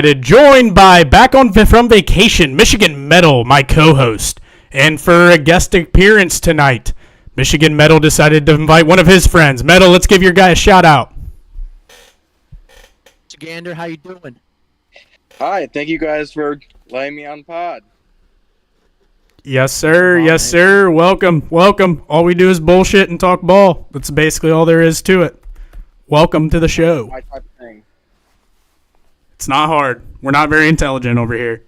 Joined by from vacation, Michigan Metal, my co-host. And for a guest appearance tonight, Michigan Metal decided to invite one of his friends. Metal, let's give your guy a shout out. Gander, how you doing? Hi, thank you guys for letting me on pod. Yes, sir. Yes, sir. Welcome. Welcome. All we do is bullshit and talk ball. That's basically all there is to it. Welcome to the show. My type of thing. It's not hard. We're not very intelligent over here.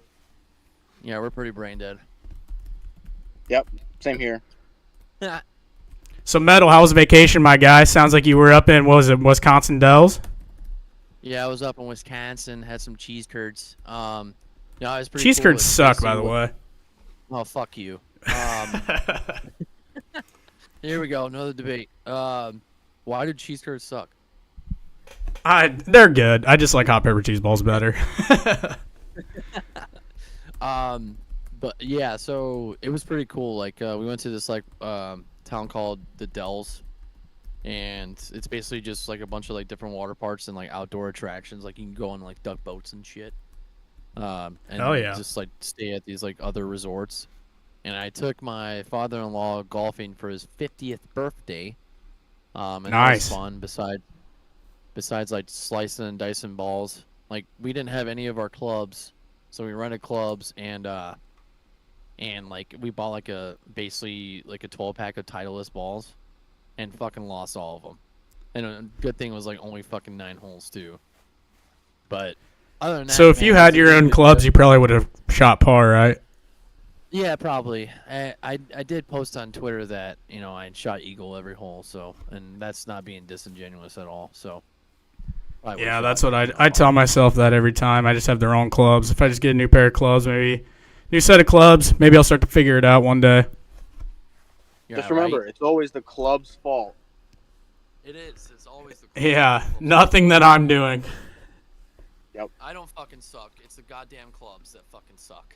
Yeah, we're pretty brain dead. Yep, same here. So, Metal, how was vacation, my guy? Sounds like you were up in, what was it, Wisconsin Dells? Yeah, I was up in Wisconsin, had some cheese curds. Yeah, it was pretty Cheese cool. curds suck, by the way. Oh, fuck you. Here we go, another debate. Why did cheese curds suck? They're good. I just like hot pepper cheese balls better. But yeah, so it was pretty cool. Like, we went to this town called the Dells, and it's basically just like a bunch of like different water parks and like outdoor attractions. Like you can go on like duck boats and shit. And just like stay at these like other resorts. And I took my father-in-law golfing for his 50th birthday. And nice. That was fun. Besides like slicing and dicing balls, like we didn't have any of our clubs, so we rented clubs and like we bought like basically like a 12-pack of Titleist balls, and fucking lost all of them. And a good thing was like only fucking 9 holes too. But other than that, so if you had your own clubs, you probably would have shot par, right? Yeah, probably. I did post on Twitter that I shot eagle every hole, so, and that's not being disingenuous at all. So. Yeah, that's what I tell myself that every time. I just have the wrong clubs. If I just get a new pair of clubs, maybe new set of clubs, maybe I'll start to figure it out one day. Just remember, It's always the club's fault. It is. It's always the club's fault. fault. Nothing that I'm doing. Yep. I don't fucking suck. It's the goddamn clubs that fucking suck.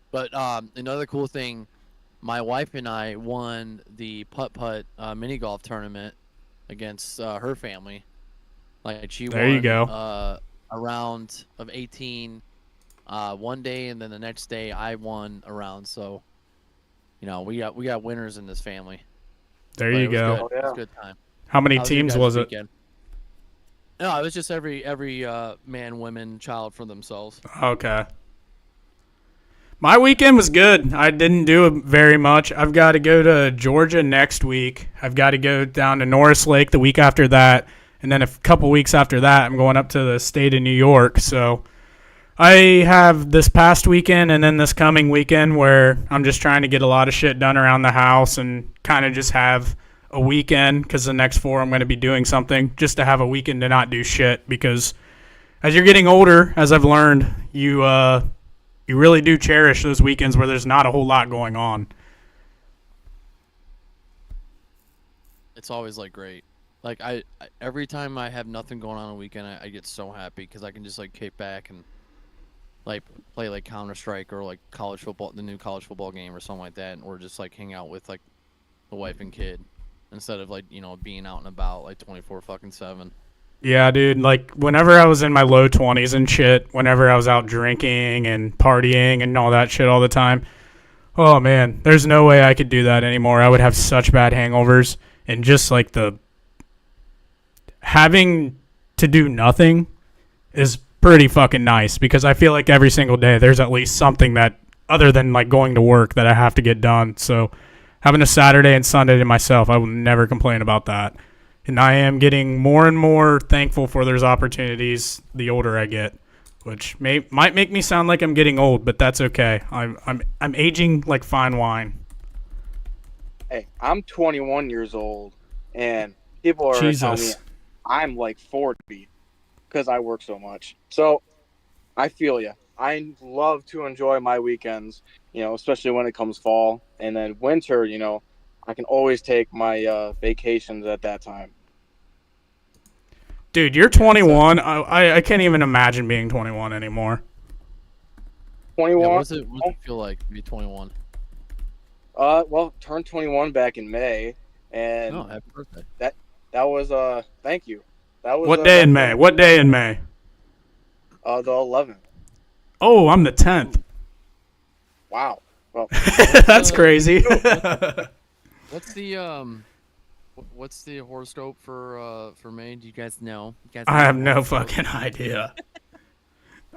But another cool thing, my wife and I won the putt-putt mini golf tournament against her family. Like she there won you go. A round of 18 one day, and then the next day I won a round. So we got winners in this family. There you go. Good. It was a good time. How many teams was it? No, it was just every man, woman, child for themselves. Okay. My weekend was good. I didn't do very much. I've got to go to Georgia next week. I've got to go down to Norris Lake the week after that. And then a couple weeks after that, I'm going up to the state of New York. So I have this past weekend and then this coming weekend where I'm just trying to get a lot of shit done around the house and kind of just have a weekend, because the next 4 I'm going to be doing something, just to have a weekend to not do shit. Because as you're getting older, as I've learned, you really do cherish those weekends where there's not a whole lot going on. It's always like great. Like I every time I have nothing going on a weekend, I get so happy because I can just like kick back and like play like Counter-Strike or like college football, the new college football game or something like that, or just like hang out with like the wife and kid instead of like being out and about like 24/7. Yeah, dude, like, whenever I was in my low 20s and shit, whenever I was out drinking and partying and all that shit all the time, oh, man, there's no way I could do that anymore. I would have such bad hangovers, and just, like, the having to do nothing is pretty fucking nice, because I feel like every single day there's at least something that, other than, like, going to work, that I have to get done. So having a Saturday and Sunday to myself, I will never complain about that. And I am getting more and more thankful for those opportunities the older I get, which might make me sound like I'm getting old, but that's okay. I'm aging like fine wine. Hey, I'm 21 years old, and people are telling me I'm like 40 because I work so much. So I feel you. I love to enjoy my weekends, especially when it comes fall, and then winter. I can always take my vacations at that time. Dude, you're 21. I can't even imagine being 21 anymore. 21? Yeah, what does it feel like to be 21? Well, turned 21 back in May, and happy birthday. That was thank you. That was What day in May? What day in May? The 11th. Oh, I'm the 10th. Wow. Well, That's crazy. What's the horoscope for May? Do you guys know? You guys I have know no horoscope? fucking idea.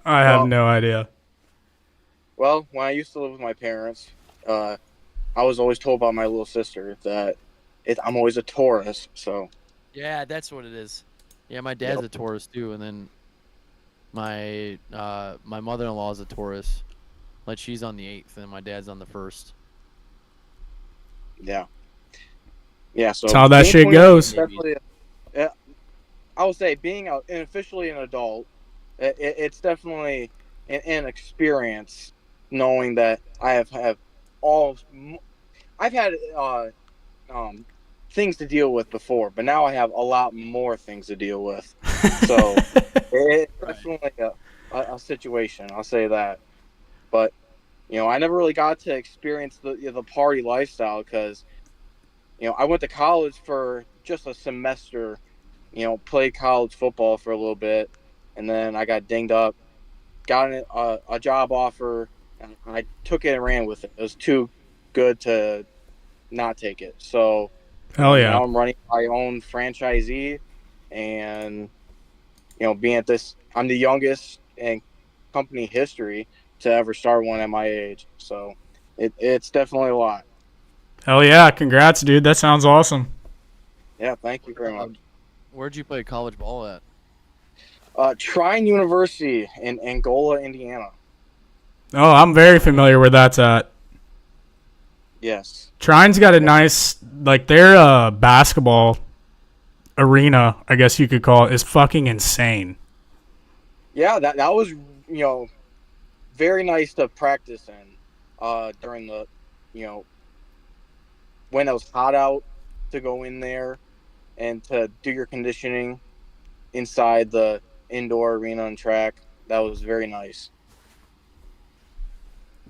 I have no idea. well, when I used to live with my parents, I was always told by my little sister that I'm always a Taurus. So Yeah, that's what it is. Yeah, my dad's a Taurus too, and then my my mother-in-law is a Taurus. Like she's on the 8th, and my dad's on the 1st. yeah. So That's how that being shit 21 goes. is definitely I would say being officially an adult, it's definitely an experience knowing that I have all I've had things to deal with before, but now I have a lot more things to deal with. So it's definitely a situation. I'll say that. But I never really got to experience the party lifestyle because I went to college for just a semester. Played college football for a little bit, and then I got dinged up. Got a job offer, and I took it and ran with it. It was too good to not take it. So Hell yeah. now I'm running my own franchisee, and being at this, I'm the youngest in company history to ever start one at my age. So it's definitely a lot. Hell yeah. Congrats, dude. That sounds awesome. Yeah, thank you very much. Where'd you play college ball at? Trine University in Angola, Indiana. Oh, I'm very familiar where that's at. Yes. Trine's got a nice, like, their basketball arena, I guess you could call it, is fucking insane. Yeah, that was, very nice to practice in during the, when it was hot out, to go in there and to do your conditioning inside the indoor arena and track. That was very nice.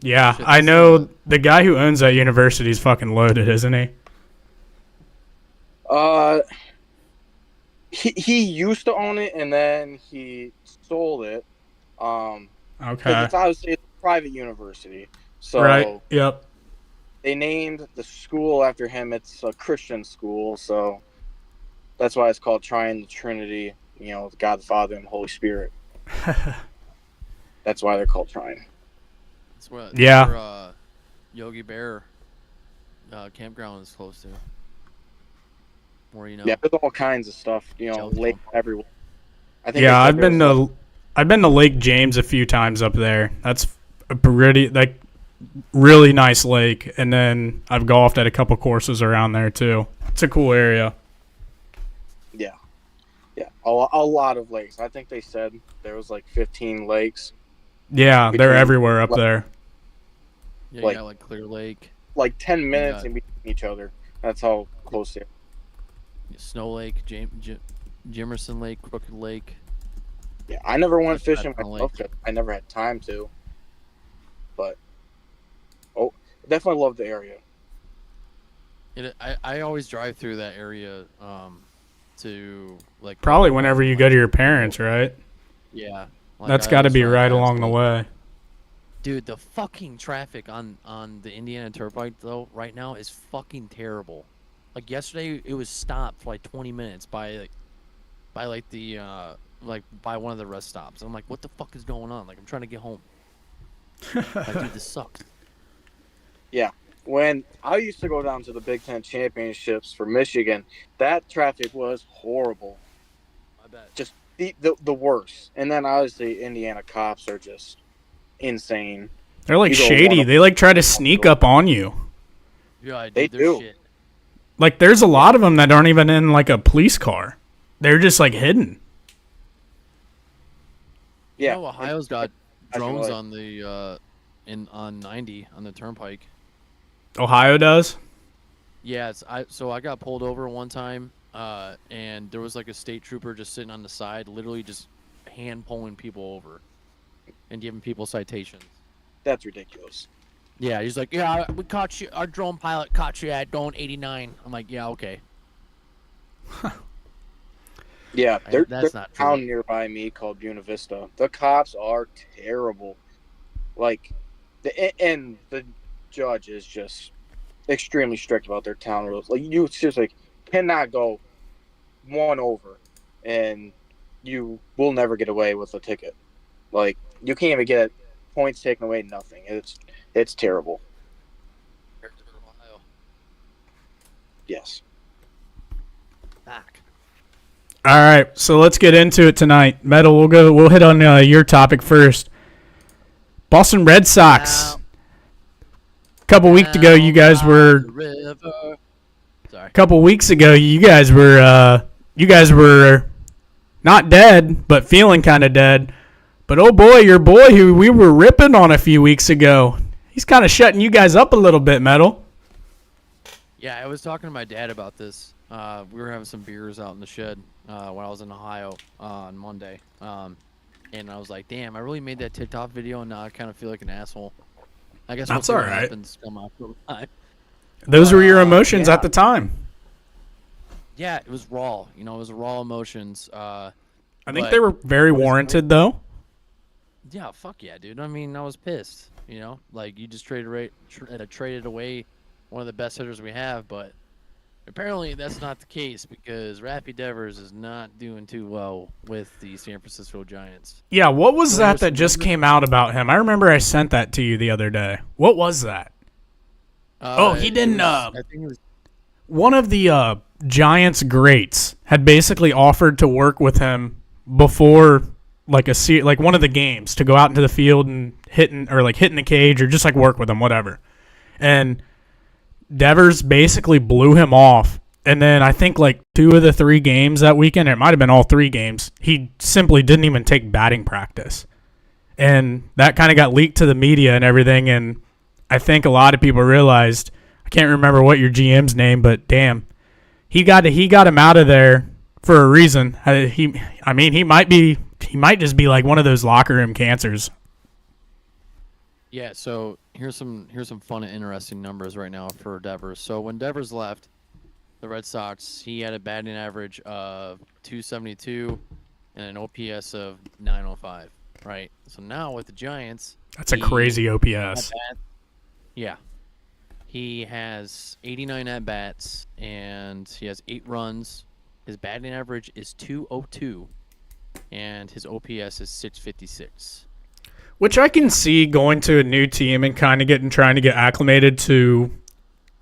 Yeah, I know the guy who owns that university is fucking loaded, isn't he? He used to own it and then he sold it. Okay. Because it's obviously a private university. So right. Yep. they named the school after him. It's a Christian school, so that's why it's called Trine the Trinity. God the Father and the Holy Spirit. That's why they're called Trine. That's what. Yeah. Where, Yogi Bear campground is close to. Where Yeah, there's all kinds of stuff. Lake everywhere. Yeah, I've been to Lake James a few times up there. That's a pretty really nice lake, and then I've golfed at a couple courses around there too. It's a cool area. Yeah, a lot of lakes. I think they said there was like 15 lakes. Yeah, they're everywhere up there. Yeah, you got like Clear Lake. Like 10 minutes in between each other. That's how close they are. Snow Lake, Jimerson Lake, Crooked Lake. Yeah, I never went fishing myself because I never had time to. But, definitely love the area. I always drive through that area to like probably whenever you go to your parents, right? Yeah, that's got to be right along the way. Dude, the fucking traffic on the Indiana Turnpike though right now is fucking terrible. Like yesterday, it was stopped for like 20 minutes by one of the rest stops. I'm like, what the fuck is going on? Like, I'm trying to get home. Like, dude, this sucks. Yeah. When I used to go down to the Big Ten championships for Michigan, that traffic was horrible. I bet. Just the worst. And then obviously Indiana cops are just insane. They're like shady. They like try to sneak up on you. Yeah, they do. Shit. Like there's a lot of them that aren't even in like a police car. They're just like hidden. Yeah. Ohio's got drones on the on 90 on the turnpike. Ohio does? Yeah, so I got pulled over one time, and there was like a state trooper just sitting on the side, literally just hand pulling people over and giving people citations. That's ridiculous. Yeah, he's like, yeah, we caught you. Our drone pilot caught you at going 89. I'm like, yeah, okay. Yeah, there's That's a not true. town nearby me called Buena Vista. The cops are terrible. Like, and the judge is just extremely strict about their town rules. Like, you seriously cannot go one over, and you will never get away with a ticket. Like, you can't even get points taken away. Nothing. It's terrible. Ohio. Yes. Back. All right, so let's get into it tonight. Metal, we'll hit on your topic first. Boston Red Sox. A couple weeks ago, you guys were. Sorry. A couple weeks ago, you guys were not dead, but feeling kind of dead. But oh boy, your boy who we were ripping on a few weeks ago, he's kind of shutting you guys up a little bit, Metal. Yeah, I was talking to my dad about this. We were having some beers out in the shed when I was in Ohio on Monday. And I was like, damn, I really made that TikTok video, and now I kind of feel like an asshole. I guess That's we'll see all what right. happens come after time. Those were your emotions at the time. Yeah, it was raw. It was raw emotions. I think they were very warranted, though. Yeah, fuck yeah, dude. I mean, I was pissed. Like you just traded away one of the best hitters we have, but apparently that's not the case because Raffy Devers is not doing too well with the San Francisco Giants. Yeah, what was that just came out about him? I remember I sent that to you the other day. What was that? He didn't. I think it was. One of the Giants greats had basically offered to work with him before like one of the games to go out into the field and hitting the cage or just like work with him, whatever. And Devers basically blew him off. And then I think like 2 of the 3 games that weekend, it might have been all 3 games, he simply didn't even take batting practice. And that kind of got leaked to the media and everything. And I think a lot of people realized, I can't remember what your GM's name, but damn, he got him out of there for a reason. He might just be like one of those locker room cancers. Yeah, so here's some fun and interesting numbers right now for Devers. So when Devers left the Red Sox, he had a batting average of 272 and an OPS of 905, right? So now with the Giants, that's a crazy OPS. Yeah. He has 89 at-bats, and he has 8 runs. His batting average is 202, and his OPS is 656. Which I can see going to a new team and kind of trying to get acclimated to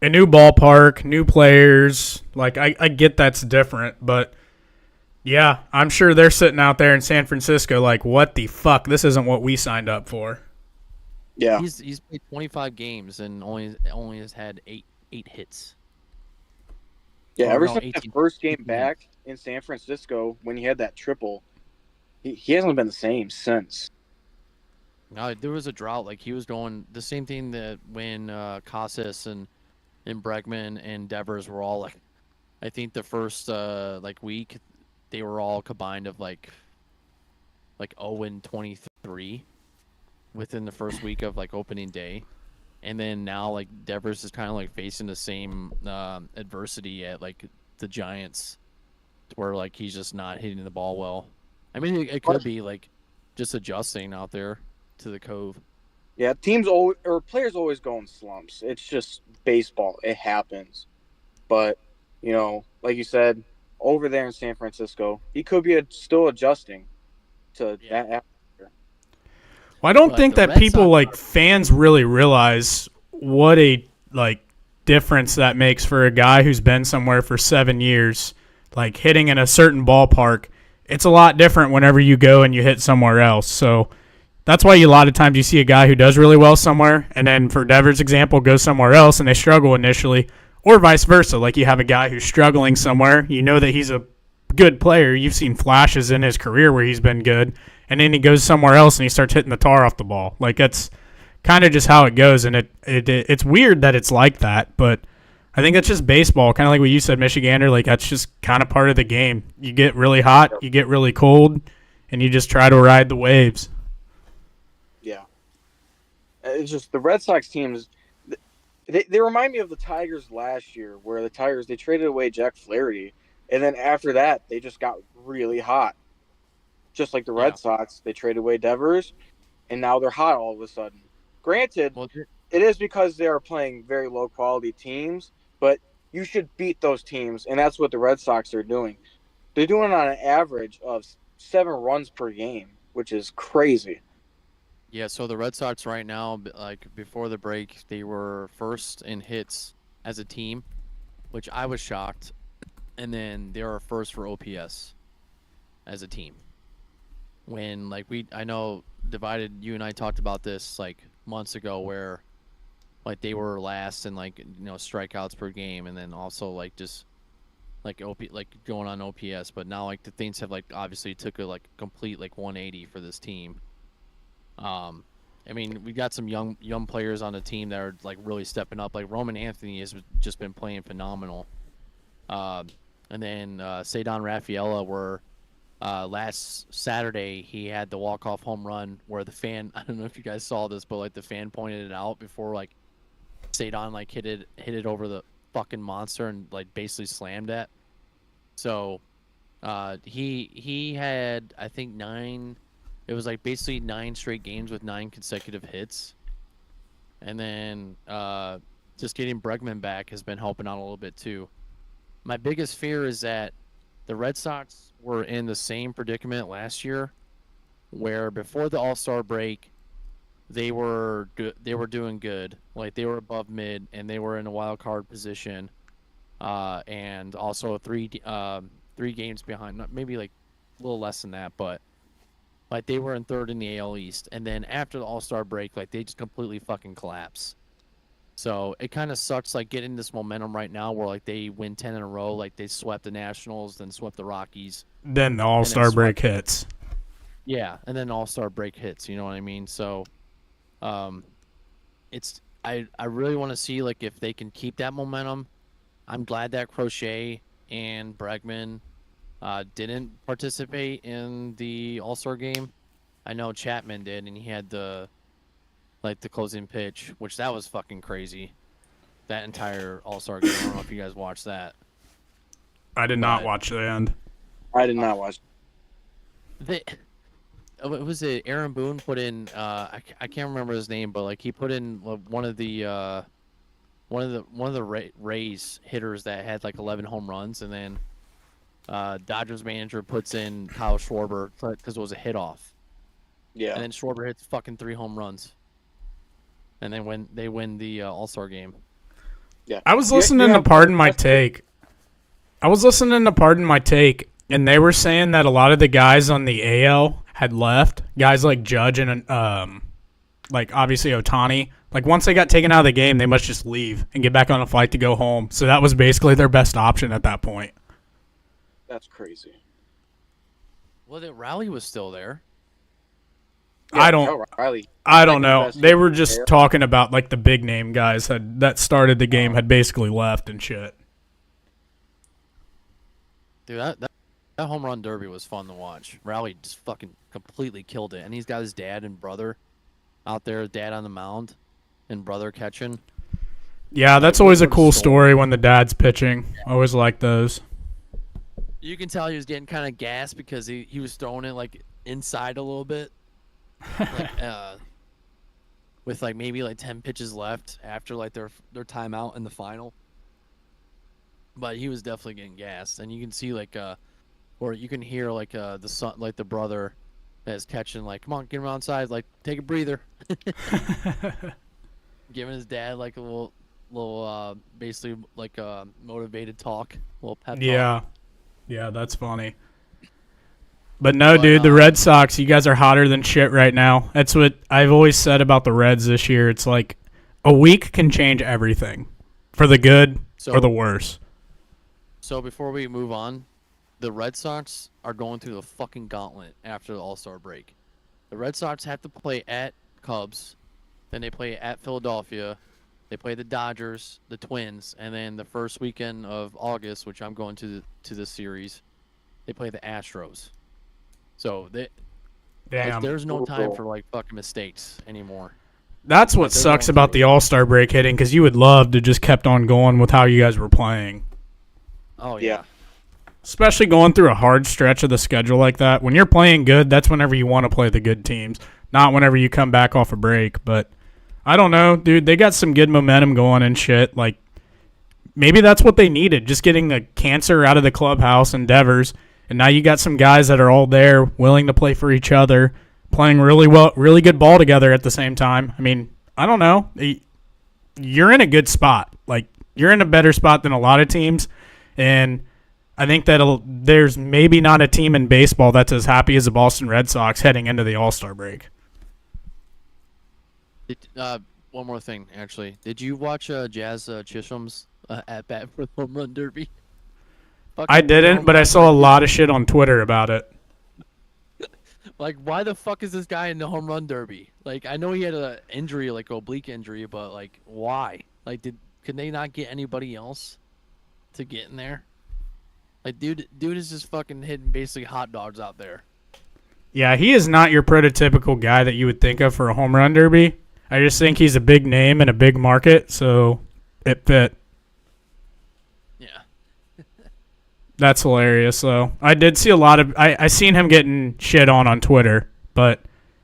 a new ballpark, new players. Like, I get that's different, but yeah, I'm sure they're sitting out there in San Francisco like, what the fuck? This isn't what we signed up for. Yeah. He's played 25 games and only has had 8 hits. Yeah, ever since the first game back in San Francisco when he had that triple, he hasn't been the same since. No, there was a drought. Like he was going the same thing that when Casas and Bregman and Devers were all like, I think the first week they were all combined of like 0-23 within the first week of like opening day, and then now like Devers is kind of like facing the same adversity at like the Giants, where like he's just not hitting the ball well. I mean, it could be like just adjusting out there to the Cove. Yeah, players always go in slumps. It's just baseball. It happens. But, like you said, over there in San Francisco, he could be still adjusting to that atmosphere. Well, I don't think that people fans really realize what a difference that makes for a guy who's been somewhere for 7 years, like hitting in a certain ballpark. It's a lot different whenever you go and you hit somewhere else. So that's why a lot of times you see a guy who does really well somewhere, and then for Devers' example, goes somewhere else and they struggle initially, or vice versa. Like you have a guy who's struggling somewhere, you know that he's a good player. You've seen flashes in his career where he's been good, and then he goes somewhere else and he starts hitting the tar off the ball. Like that's kind of just how it goes, and it's weird that it's like that, but I think that's just baseball. Kind of like what you said, Michigander. Like that's just kind of part of the game. You get really hot, you get really cold, and you just try to ride the waves. Yeah, it's just the Red Sox teams. They remind me of the Tigers last year, where the Tigers they traded away Jack Flaherty, And then after that, they just got really hot. Just like the Red Sox, they traded away Devers, and now they're hot all of a sudden. Granted, it is because they are playing very low-quality teams, but you should beat those teams, and that's what the Red Sox are doing. They're doing it on an average of 7 runs per game, which is crazy. Yeah, so the Red Sox right now, like before the break, they were first in hits as a team, which I was shocked. And then they were first for OPS as a team. When like I know Divided, you and I talked about this like months ago, where like they were last in like strikeouts per game, and then also like just like like going on OPS. But now like the things have like obviously took a like complete like 180 for this team. I mean, we got some young players on the team that are like really stepping up. Like Roman Anthony has just been playing phenomenal. And then Saban Rafaela, where last Saturday he had the walk-off home run where the fan, I don't know if you guys saw this, but like the fan pointed it out before like Saban like hit it over the fucking monster and like basically slammed it. So he had, I think, 9, it was like basically 9 straight games with 9 consecutive hits. And then just getting Bregman back has been helping out a little bit too. My biggest fear is that the Red Sox were in the same predicament last year, where before the All-Star break, they were doing good, like they were above mid, and they were in a wild card position, and also 3 games behind, maybe like a little less than that, but like they were in third in the AL East, and then after the All-Star break, like they just completely fucking collapsed. So it kind of sucks, like getting this momentum right now, where like they win 10 in a row, like they swept the Nationals, then swept the Rockies. Then the All-Star break hits. Yeah, and then All-Star break hits. You know what I mean? So, it's I really want to see like if they can keep that momentum. I'm glad that Crochet and Bregman didn't participate in the All-Star game. I know Chapman did, and he had the closing pitch, which that was fucking crazy. That entire All-Star game. I don't know if you guys watched that. I did not watch the end. I did not watch. Was it Aaron Boone put in? I can't remember his name, but like he put in one of the Rays hitters that had like 11 home runs, and then Dodgers manager puts in Kyle Schwarber because it was a hit off. Yeah. And then Schwarber hits fucking 3 home runs. And then they win the All-Star game. Yeah. I was listening to Pardon My Take. And they were saying that a lot of the guys on the AL had left. Guys like Judge and like obviously Ohtani. Like once they got taken out of the game, they must just leave and get back on a flight to go home. So that was basically their best option at that point. That's crazy. Well, the Raleigh was still there. Yeah, I don't know. They were just talking about like the big name guys that started the game had basically left and shit. Dude, that home run derby was fun to watch. Raleigh just fucking completely killed it, and he's got his dad and brother out there. Dad on the mound, and brother catching. Yeah, that's always a cool story when the dad's pitching. I always like those. You can tell he was getting kind of gassed because he was throwing it like inside a little bit. Like, with like maybe like 10 pitches left after like their timeout in the final. But he was definitely getting gassed, and you can see like or you can hear like the son, like the brother that's catching, like, come on, get him outside, like take a breather. Giving his dad like a little basically like a motivated talk, a little pep talk. Yeah, that's funny. But no, dude, the Red Sox, you guys are hotter than shit right now. That's what I've always said about the Reds this year. It's like a week can change everything, for the good or the worse. So before we move on, the Red Sox are going through the fucking gauntlet after the All-Star break. The Red Sox have to play at Cubs, then they play at Philadelphia, they play the Dodgers, the Twins, and then the first weekend of August, which I'm going to the series, they play the Astros. So there's no time for like fucking mistakes anymore. That's what sucks about the All-Star break hitting, because you would love to just kept on going with how you guys were playing. Oh yeah. especially going through a hard stretch of the schedule like that. When you're playing good, that's whenever you want to play the good teams, not whenever you come back off a break. But I don't know, dude. They got some good momentum going and shit. Like, maybe that's what they needed, just getting the cancer out of the clubhouse and Devers. And now you got some guys that are all there, willing to play for each other, playing really well, really good ball together at the same time. I mean, I don't know. You're in a good spot. Like, you're in a better spot than a lot of teams. And I think that there's maybe not a team in baseball that's as happy as the Boston Red Sox heading into the All-Star break. One more thing, actually. Did you watch Jazz Chisholm's at bat for the home run derby? I didn't, but I saw a lot of shit on Twitter about it. Like, why the fuck is this guy in the home run derby? Like, I know he had an injury, like oblique injury, but like, why? Like, could they not get anybody else to get in there? Like, dude is just fucking hitting basically hot dogs out there. Yeah, he is not your prototypical guy that you would think of for a home run derby. I just think he's a big name and a big market, so it fit. Yeah. That's hilarious, though. I did see a lot of... I seen him getting shit on Twitter, but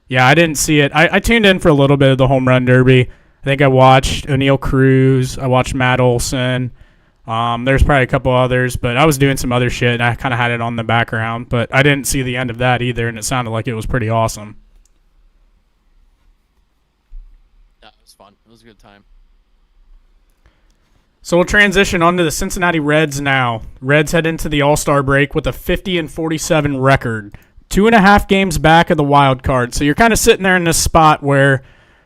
yeah, I didn't see it. I tuned in for a little bit of the home run derby. I think I watched O'Neal Cruz. I watched Matt Olson. There's probably a couple others, but I was doing some other shit, and I kind of had it on the background, but I didn't see the end of that either, and it sounded like it was pretty awesome. Yeah, it was fun. It was a good time. So we'll transition on to the Cincinnati Reds now. Reds head into the All-Star break with a 50-47 record, 2.5 games back of the wild card. So you're kind of sitting there in this spot where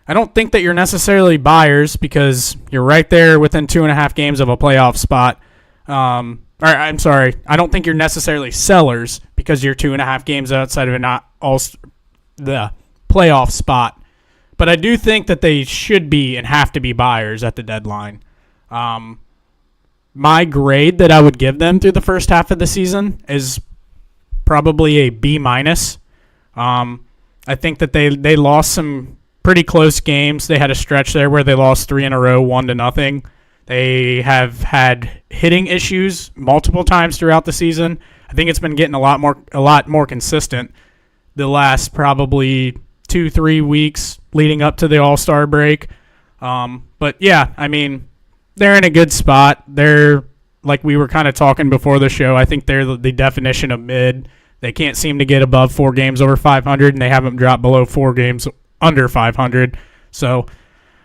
I don't think that you're necessarily buyers because you're right there within 2.5 games of a playoff spot. I'm sorry. I don't think you're necessarily sellers because you're 2.5 games outside of the playoff spot. But I do think that they should be and have to be buyers at the deadline. My grade that I would give them through the first half of the season is probably a B-. I think that they lost some pretty close games. They had a stretch there where they lost 3 in a row, 1-0. They have had hitting issues multiple times throughout the season. I think it's been getting a lot more consistent the last probably 2-3 weeks leading up to the All-Star break. But yeah, I mean, they're in a good spot. They're, like we were kind of talking before the show, I think they're the definition of mid. They can't seem to get above 4 games over 500, and they haven't dropped below 4 games under 500. So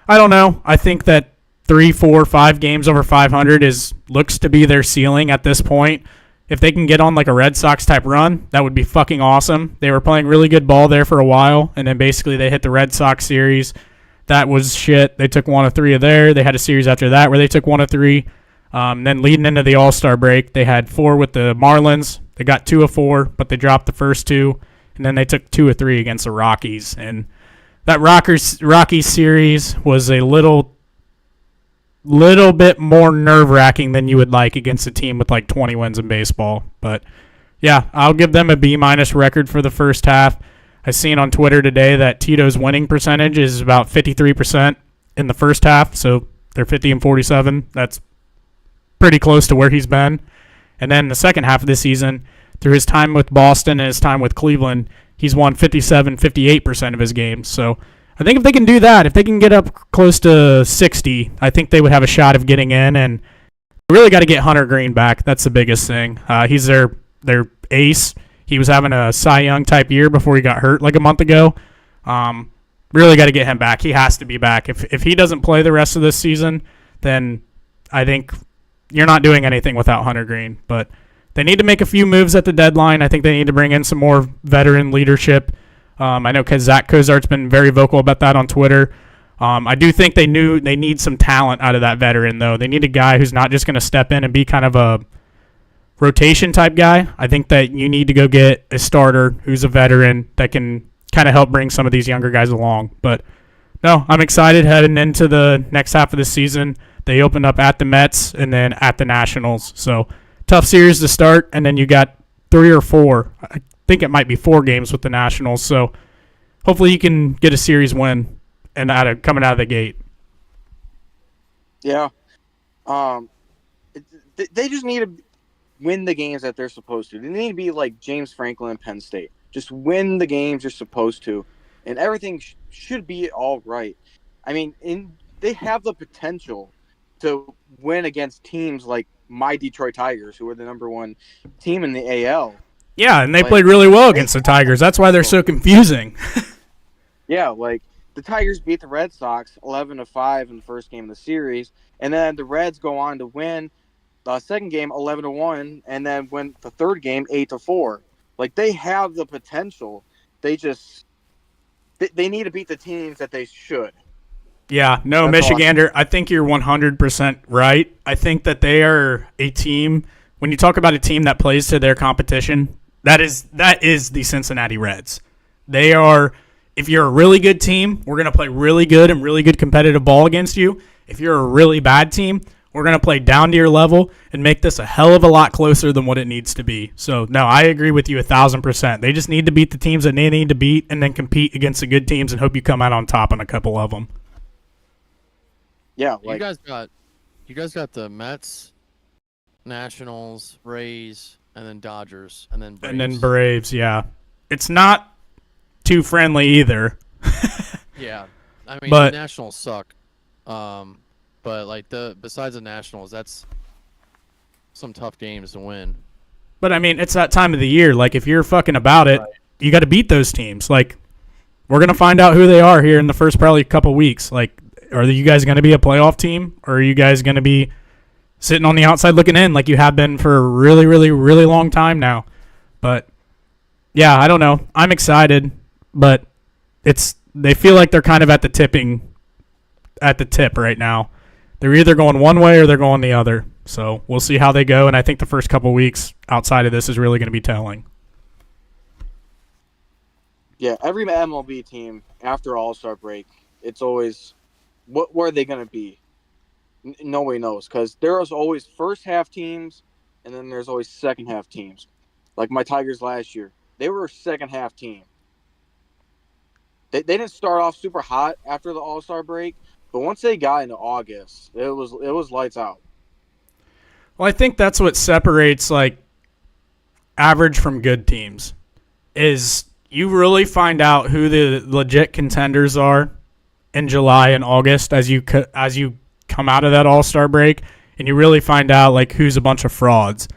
I don't know. I think that 3, 4, 5 games over 500 looks to be their ceiling at this point. If they can get on like a Red Sox type run, that would be fucking awesome. They were playing really good ball there for a while, and then basically they hit the Red Sox series. That was shit. They took 1 of 3 of there. They had a series after that where they took 1 of 3. Then leading into the All-Star break, they had 4 with the Marlins. They got 2 of 4, but they dropped the first 2. And then they took 2 of 3 against the Rockies. And that Rockies series was a little bit more nerve-wracking than you would like against a team with like 20 wins in baseball. But yeah, I'll give them a B- record for the first half. I seen on Twitter today that Tito's winning percentage is about 53% in the first half, so they're 50-47. That's pretty close to where he's been. And then the second half of the season, through his time with Boston and his time with Cleveland, he's won 58% of his games. So I think if they can do that, if they can get up close to 60, I think they would have a shot of getting in. And we really got to get Hunter Green back. That's the biggest thing. He's their ace. He was having a Cy Young type year before he got hurt like a month ago. Really got to get him back. He has to be back. If he doesn't play the rest of this season, then I think you're not doing anything without Hunter Green. But they need to make a few moves at the deadline. I think they need to bring in some more veteran leadership. I know Zach Cozart's been very vocal about that on Twitter. I do think they need some talent out of that veteran, though. They need a guy who's not just going to step in and be kind of a rotation type guy. I think that you need to go get a starter who's a veteran that can kind of help bring some of these younger guys along. But no, I'm excited heading into the next half of the season. They opened up at the Mets and then at the Nationals. So tough series to start, and then you got 3 or 4. I think it might be 4 games with the Nationals. So hopefully you can get a series win and coming out of the gate. Yeah. They just need to win the games that they're supposed to. They need to be like James Franklin and Penn State. Just win the games you're supposed to, and everything should be all right. I mean, they have the potential to win against teams like my Detroit Tigers, who are the #1 team in the AL. Yeah, and they Like, played really well against the Tigers. That's why they're so confusing. Yeah, like the Tigers beat the Red Sox 11-5 in the first game of the series, and then the Reds go on to win the second game 11-1, and then win the third game 8-4. Like, they have the potential. They just they need to beat the teams that they should. Yeah, no, That's Michigander, I think you're 100% right. I think that they are a team, when you talk about a team that plays to their competition, that is the Cincinnati Reds. They are, if you're a really good team, we're going to play really good and really good competitive ball against you. If you're a really bad team, we're going to play down to your level and make this a hell of a lot closer than what it needs to be. So, no, I agree with you 1,000%. They just need to beat the teams that they need to beat and then compete against the good teams and hope you come out on top on a couple of them. Yeah, You guys got the Mets, Nationals, Rays, and then Dodgers, and then Braves. And then Braves, yeah. It's not too friendly either. Yeah, I mean But- the Nationals suck. But like besides the Nationals, that's some tough games to win. But, I mean, it's that time of the year. Like, if you're fucking about it, you got to beat those teams. Like, we're going to find out who they are here in the first probably couple weeks. Like, are you guys going to be a playoff team? Or are you guys going to be sitting on the outside looking in like you have been for a really, really, really long time now? But, yeah, I don't know. I'm excited. But they feel like they're kind of at the tip right now. They're either going one way or they're going the other. So we'll see how they go, and I think the first couple weeks outside of this is really going to be telling. Yeah, every MLB team after All-Star break, it's always, where are they going to be? Nobody knows, because there's always first-half teams, and then there's always second-half teams. Like my Tigers last year. They were a second-half team. They didn't start off super hot after the All-Star break, but once they got into August, it was lights out. Well, I think that's what separates like average from good teams is you really find out who the legit contenders are in July and August as you come out of that All-Star break, and you really find out like who's a bunch of frauds.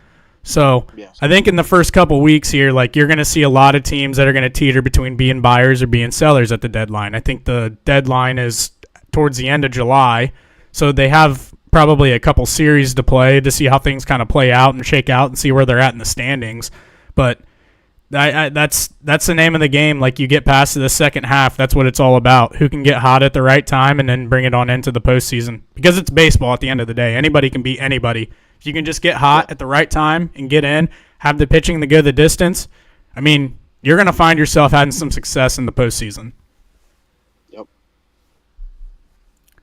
So Yes. I think in the first couple weeks here, like you're going to see a lot of teams that are going to teeter between being buyers or being sellers at the deadline. I think the deadline is towards the end of July, so they have probably a couple series to play to see how things kind of play out and shake out and see where they're at in the standings. But that's the name of the game. Like you get past the second half, that's what it's all about. Who can get hot at the right time and then bring it on into the postseason? Because it's baseball at the end of the day. Anybody can beat anybody. If you can just get hot at the right time and get in, have the pitching to go the distance, I mean, you're going to find yourself having some success in the postseason. Yep.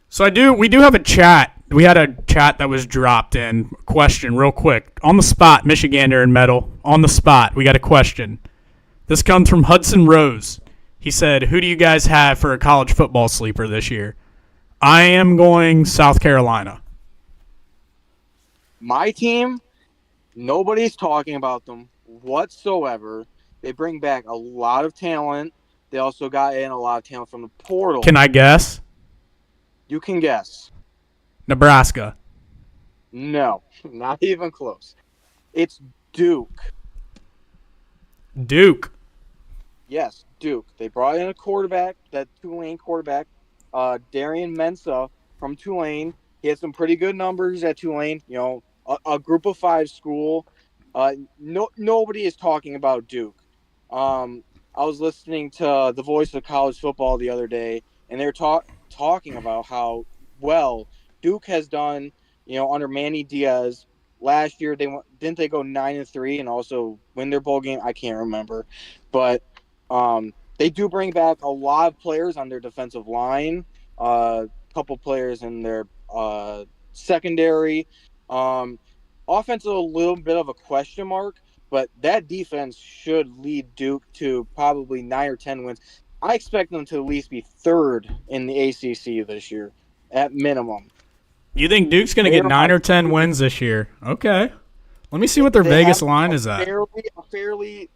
So we do have a chat. We had a chat that was dropped in. Question real quick. On the spot, Michigander and Metal. On the spot, we got a question. This comes from Hudson Rose. He said, who do you guys have for a college football sleeper this year? I am going South Carolina. My team, nobody's talking about them whatsoever. They bring back a lot of talent. They also got in a lot of talent from the portal. Can I guess? You can guess. Nebraska. No, not even close. It's Duke. Duke. Yes, Duke. They brought in a quarterback, that Tulane quarterback, Darian Mensah from Tulane. He had some pretty good numbers at Tulane. You know, a Group of 5 school. Nobody is talking about Duke. I was listening to the Voice of College Football the other day, and they were talking about how well Duke has done. You know, under Manny Diaz. Last year, didn't they go 9-3 and also win their bowl game? I can't remember, but they do bring back a lot of players on their defensive line. A couple players in their secondary. Offense is a little bit of a question mark, but that defense should lead Duke to probably 9 or 10 wins. I expect them to at least be third in the ACC this year, at minimum. You think Duke's going to get 9 or 10 wins this year? Okay. Let me see what their They Vegas have line a is at. fairly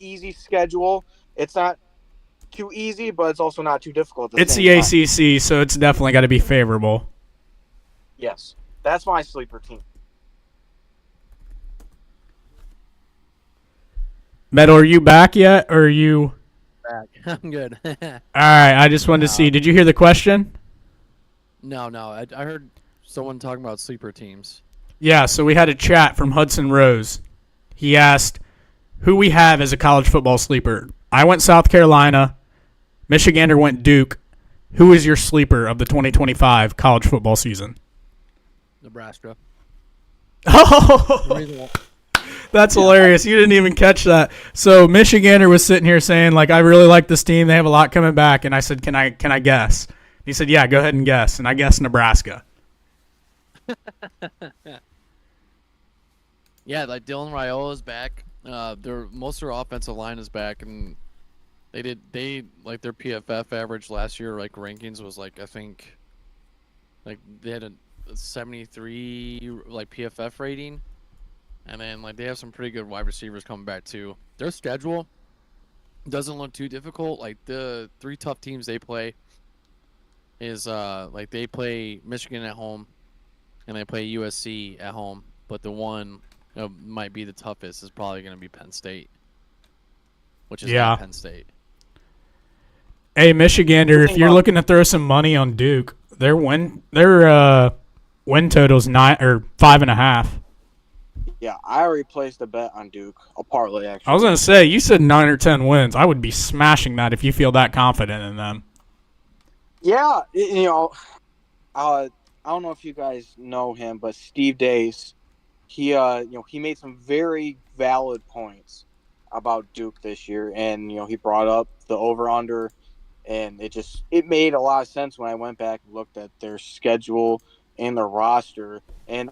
easy schedule. It's not too easy, but it's also not too difficult at the It's same the time. ACC, so it's definitely got to be favorable. Yes, that's my sleeper team. Metal, are you back yet, or are you? Back. I'm good. All right, I just wanted to see. Did you hear the question? No. I heard someone talking about sleeper teams. Yeah, so we had a chat from Hudson Rose. He asked who we have as a college football sleeper. I went South Carolina. Michigander went Duke. Who is your sleeper of the 2025 college football season? Nebraska. Oh, that's hilarious. You didn't even catch that. So Michigander was sitting here saying, like, I really like this team. They have a lot coming back. And I said, can I guess? He said, yeah, go ahead and guess. And I guessed Nebraska. Yeah, like Dylan Raiola's back. Most of their offensive line is back, and they like their PFF average last year, like rankings was like, I think, like they had a 73 like PFF rating, and then like they have some pretty good wide receivers coming back too. Their schedule doesn't look too difficult. Like the 3 tough teams they play is like they play Michigan at home, and they play USC at home, but the one might be the toughest is probably going to be Penn State, which is at Penn State. Hey, Michigander, if you're looking to throw some money on Duke, their win total's 5.5. Yeah, I already placed a bet on Duke, a parlay actually. I was gonna say, you said 9 or 10 wins. I would be smashing that if you feel that confident in them. Yeah, I don't know if you guys know him, but Steve Dace, he made some very valid points about Duke this year, and he brought up the over/under, and it made a lot of sense when I went back and looked at their schedule and their roster, and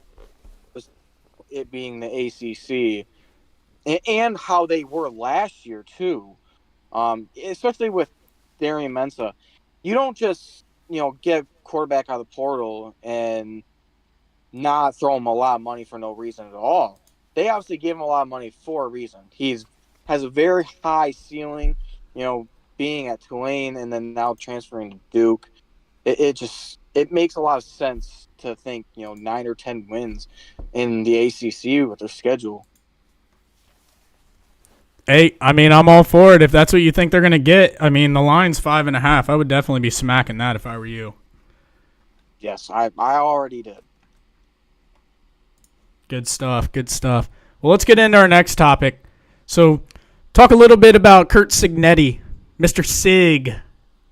it being the ACC, and how they were last year too, especially with Darian Mensah. You don't just get a quarterback out of the portal and not throw him a lot of money for no reason at all. They obviously gave him a lot of money for a reason. Has a very high ceiling, being at Tulane and then now transferring to Duke. It makes a lot of sense to think 9 or 10 wins in the ACC with their schedule. Hey, I mean, I'm all for it if that's what you think they're gonna get. I mean, the line's 5.5. I would definitely be smacking that if I were you. Yes, I already did. Good stuff. Good stuff. Well, let's get into our next topic. So, talk a little bit about Kurt Signetti, Mr. Sig.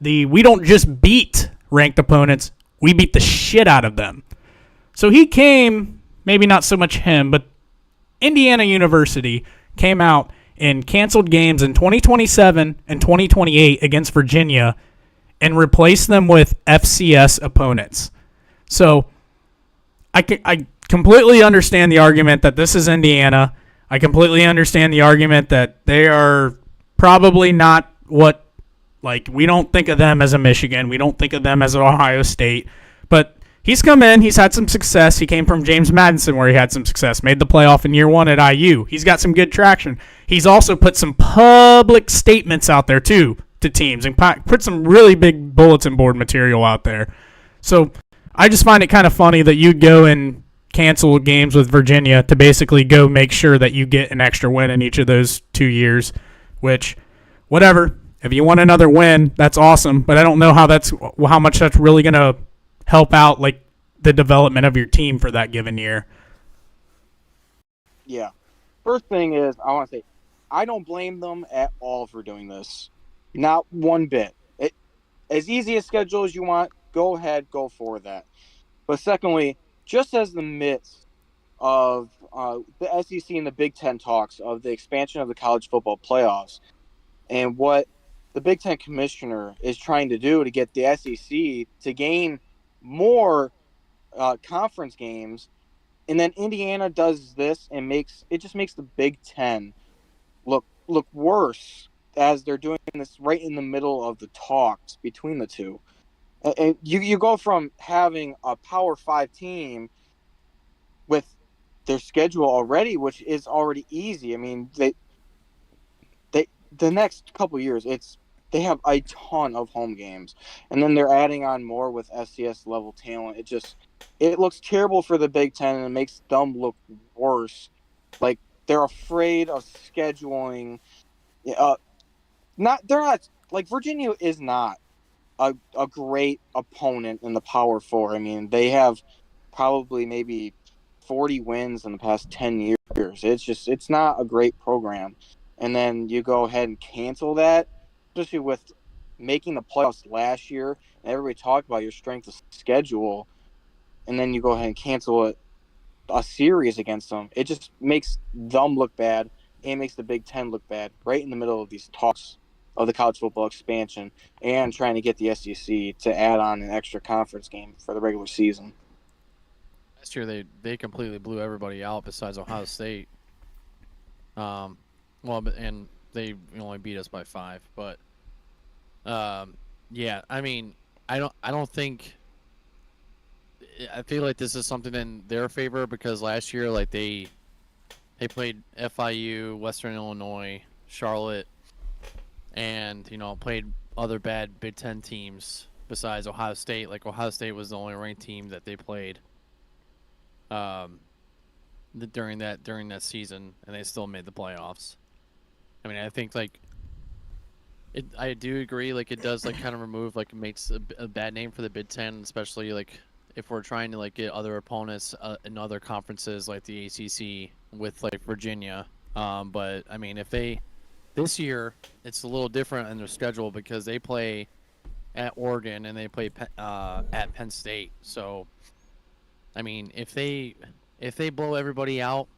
We don't just beat ranked opponents, we beat the shit out of them. So he came, maybe not so much him, but Indiana University came out and canceled games in 2027 and 2028 against Virginia and replaced them with FCS opponents. So I completely understand the argument that this is Indiana. I completely understand the argument that they are probably not what, like, we don't think of them as a Michigan. We don't think of them as an Ohio State. But he's come in. He's had some success. He came from James Madison where he had some success. Made the playoff in year 1 at IU. He's got some good traction. He's also put some public statements out there, too, to teams and put some really big bulletin board material out there. So I just find it kind of funny that you'd go and cancel games with Virginia to basically go make sure that you get an extra win in each of those 2 years, which, whatever. If you want another win, that's awesome, but I don't know how much that's really going to help out like the development of your team for that given year. Yeah. First thing is, I want to say, I don't blame them at all for doing this. Not one bit. As easy a schedule as you want, go ahead, go for that. But secondly, just as the midst of the SEC and the Big Ten talks of the expansion of the college football playoffs and what the Big Ten commissioner is trying to do to get the SEC to gain more conference games, and then Indiana does this and just makes the Big Ten look worse as they're doing this right in the middle of the talks between the two. And you go from having a Power 5 team with their schedule already, which is already easy. I mean, they the next couple years, they have a ton of home games, and then they're adding on more with SCS level talent. It looks terrible for the Big Ten, and it makes them look worse. Like they're afraid of scheduling. They're not like Virginia is not a great opponent in the Power Four. I mean, they have probably maybe 40 wins in the past 10 years. It's not a great program. And then you go ahead and cancel that, especially with making the playoffs last year, and everybody talked about your strength of schedule, and then you go ahead and cancel a series against them. It just makes them look bad and makes the Big Ten look bad right in the middle of these talks of the college football expansion and trying to get the SEC to add on an extra conference game for the regular season. Last year they completely blew everybody out besides Ohio State. And they only beat us by 5, but yeah, I mean, I don't think. I feel like this is something in their favor because last year, like they played FIU, Western Illinois, Charlotte, and played other bad Big Ten teams besides Ohio State. Like Ohio State was the only ranked team that they played during that season, and they still made the playoffs. I mean, I think like I do agree. Like it does like kind of remove like it makes a bad name for the Big Ten, especially like if we're trying to like get other opponents in other conferences like the ACC with like Virginia. But I mean, this year it's a little different in their schedule because they play at Oregon and they play at Penn State. So I mean, if they blow everybody out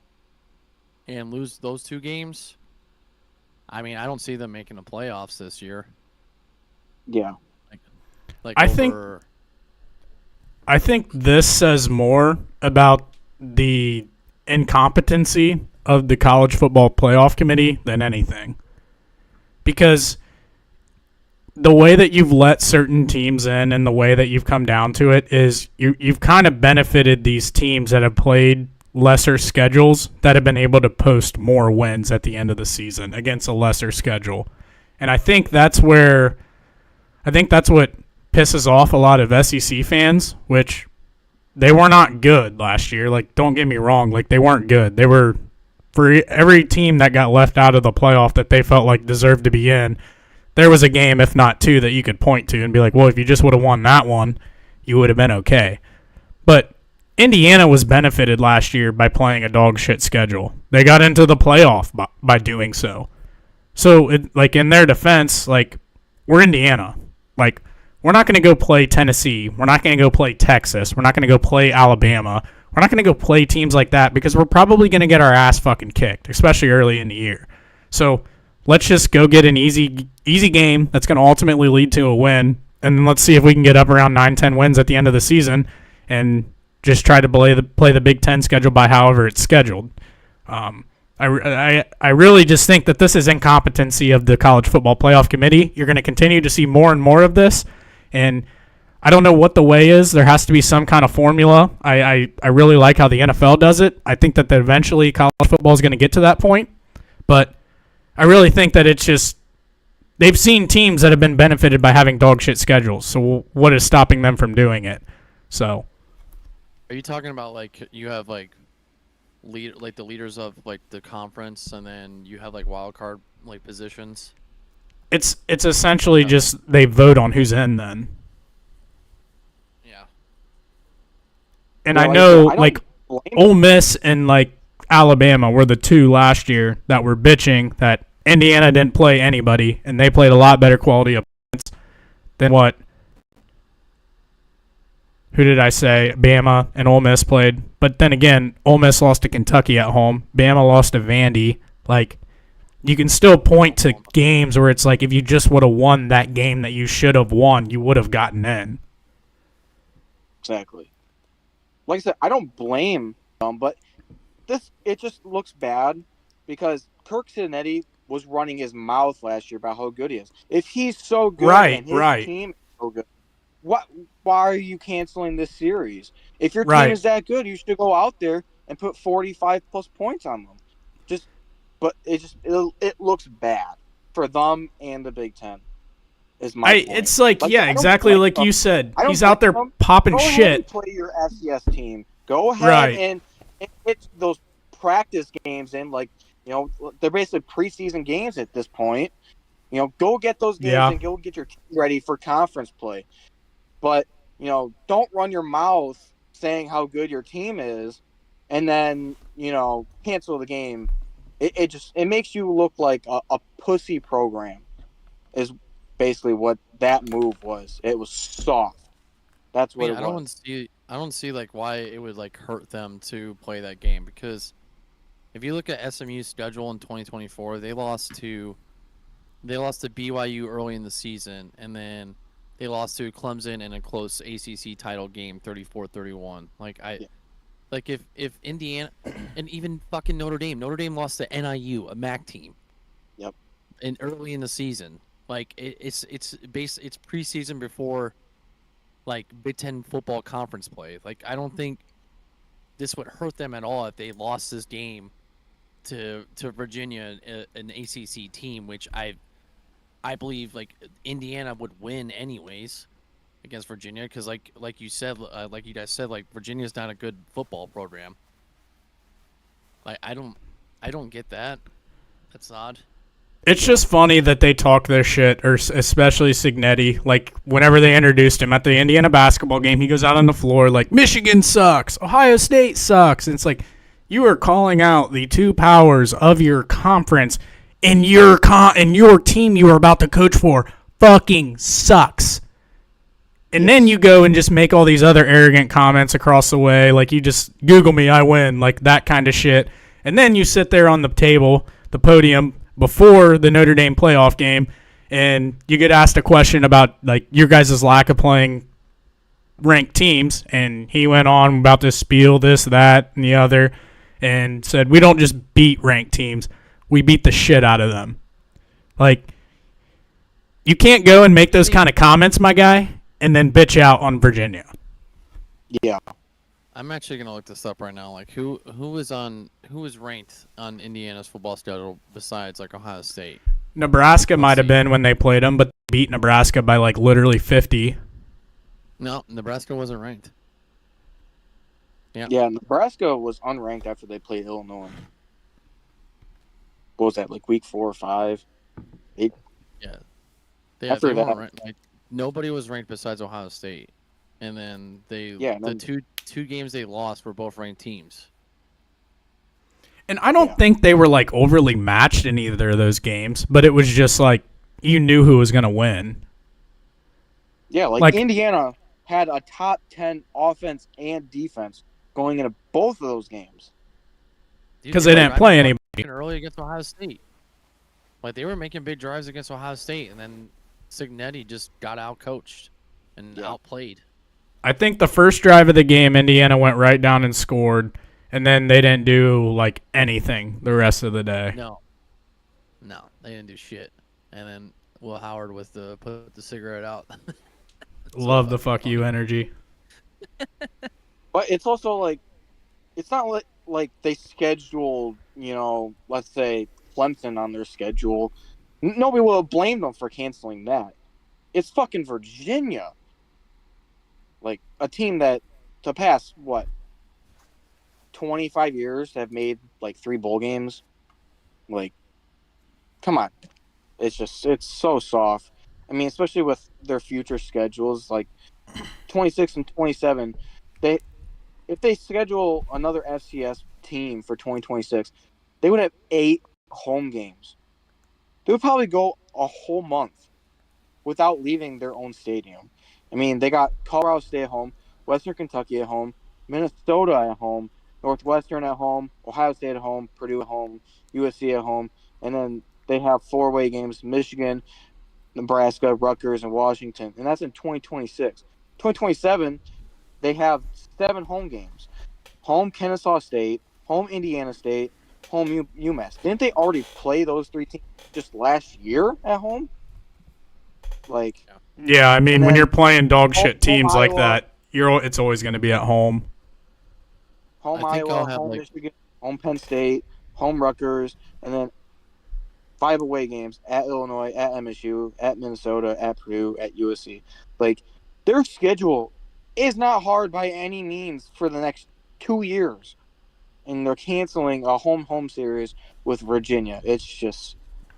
and lose those 2 games, I mean, I don't see them making the playoffs this year. Yeah. I think this says more about the incompetency of the college football playoff committee than anything. Because the way that you've let certain teams in and the way that you've come down to it is you've kind of benefited these teams that have played lesser schedules that have been able to post more wins at the end of the season against a lesser schedule. And I think that's what pisses off a lot of SEC fans, which they were not good last year. Like, don't get me wrong, like they weren't good. They were, for every team that got left out of the playoff that they felt like deserved to be in, there was a game, if not 2, that you could point to and be like, well, if you just would have won that one, you would have been okay. But Indiana was benefited last year by playing a dog shit schedule. They got into the playoff by doing so. So, in their defense, like, we're Indiana. Like, we're not going to go play Tennessee. We're not going to go play Texas. We're not going to go play Alabama. We're not going to go play teams like that because we're probably going to get our ass fucking kicked, especially early in the year. So, let's just go get an easy game that's going to ultimately lead to a win, and then let's see if we can get up around 9-10 wins at the end of the season and just try to play the Big Ten schedule by however it's scheduled. I really just think that this is incompetency of the College Football Playoff Committee. You're going to continue to see more and more of this, and I don't know what the way is. There has to be some kind of formula. I really like how the NFL does it. I think that eventually college football is going to get to that point, but I really think that it's just they've seen teams that have been benefited by having dog shit schedules. So what is stopping them from doing it? So, are you talking about like you have like the leaders of like the conference, and then you have like wild card like positions? It's essentially just they vote on who's in then. Yeah. And I know like Ole Miss and like Alabama were the 2 last year that were bitching that Indiana didn't play anybody, and they played a lot better quality opponents than what. Who did I say? Bama and Ole Miss played. But then again, Ole Miss lost to Kentucky at home. Bama lost to Vandy. Like, you can still point to games where it's like if you just would have won that game that you should have won, you would have gotten in. Exactly. Like I said, I don't blame them, but it just looks bad because Kirk Cincinnati was running his mouth last year about how good he is. If he's so good and his team is so good, why are you canceling this series? If your team is that good, you should go out there and put 45 plus points on them. But it looks bad for them and the Big Ten. Is my point. It's like yeah, exactly like you said. He's out there popping Go shit. ahead and play your FCS team. Go ahead and hit those practice games in, like, they're basically preseason games at this point. Go get those games and go get your team ready for conference play. But, don't run your mouth saying how good your team is and then, cancel the game. It makes you look like a pussy program is basically what that move was. It was soft. That's what it was. I don't see like why it would like hurt them to play that game, because if you look at SMU's schedule in 2024, they lost to BYU early in the season, and then they lost to Clemson in a close ACC title game, 34-31. Like if Indiana and even fucking Notre Dame lost to NIU, a MAC team. Yep. And early in the season, like it's preseason before like Big Ten football conference play. Like I don't think this would hurt them at all if they lost this game to Virginia, an ACC team, which I believe like Indiana would win anyways against Virginia, because like you said, like you guys said, like Virginia's not a good football program. Like I don't get that. That's odd. It's just funny that they talk their shit, or especially Signetti. Like, whenever they introduced him at the Indiana basketball game, he goes out on the floor like, Michigan sucks, Ohio State sucks. And it's like, you are calling out the two powers of your conference, and your team you are about to coach for fucking sucks. And then you go and just make all these other arrogant comments across the way, like you just Google me, I win, like that kind of shit. And then you sit there on the podium, before the Notre Dame playoff game, and you get asked a question about like your guys' lack of playing ranked teams, and he went on about this spiel, this, that, and the other, and said, we don't just beat ranked teams, we beat the shit out of them. Like, you can't go and make those kind of comments, my guy, and then bitch out on Virginia. Yeah. I'm actually gonna look this up right now. Like who was ranked on Indiana's football schedule besides like Ohio State? Nebraska might have been when they played them, but they beat Nebraska by like literally 50. No, Nebraska wasn't ranked. Yeah, Nebraska was unranked after they played Illinois. What was that, like week 4 or 5? Yeah. After that, ranked, like nobody was ranked besides Ohio State. And then the two games they lost were both ranked teams. And I don't think they were like overly matched in either of those games, but it was just like you knew who was going to win. Yeah, like Indiana had a top 10 offense and defense going into both of those games. Because they didn't play anybody early against Ohio State. Like they were making big drives against Ohio State, and then Signetti just got out-coached and outplayed. I think the first drive of the game, Indiana went right down and scored, and then they didn't do like anything the rest of the day. No, they didn't do shit. And then Will Howard with the put the cigarette out. Love the fuck you energy. But it's also like, it's not like they scheduled, let's say Clemson on their schedule. Nobody will blame them for canceling that. It's fucking Virginia. Like, a team that, to pass, 25 years, have made, like, 3 bowl games? Like, come on. It's so soft. I mean, especially with their future schedules, like, 26 and 27, if they schedule another FCS team for 2026, they would have 8 home games. They would probably go a whole month without leaving their own stadium. I mean, they got Colorado State at home, Western Kentucky at home, Minnesota at home, Northwestern at home, Ohio State at home, Purdue at home, USC at home, and then they have 4-way games, Michigan, Nebraska, Rutgers, and Washington, and that's in 2026. 2027, they have 7 home games. Home Kennesaw State, home Indiana State, home UMass. Didn't they already play those 3 teams just last year at home? Like... Yeah, I mean, when you're playing dog shit teams like that, it's always going to be at home. home I think Iowa, I'll have home like Michigan, home Penn State, home Rutgers, and then 5 away games at Illinois, at MSU, at Minnesota, at Purdue, at USC. Like, their schedule is not hard by any means for the next 2 years. And they're canceling a home series with Virginia. It's just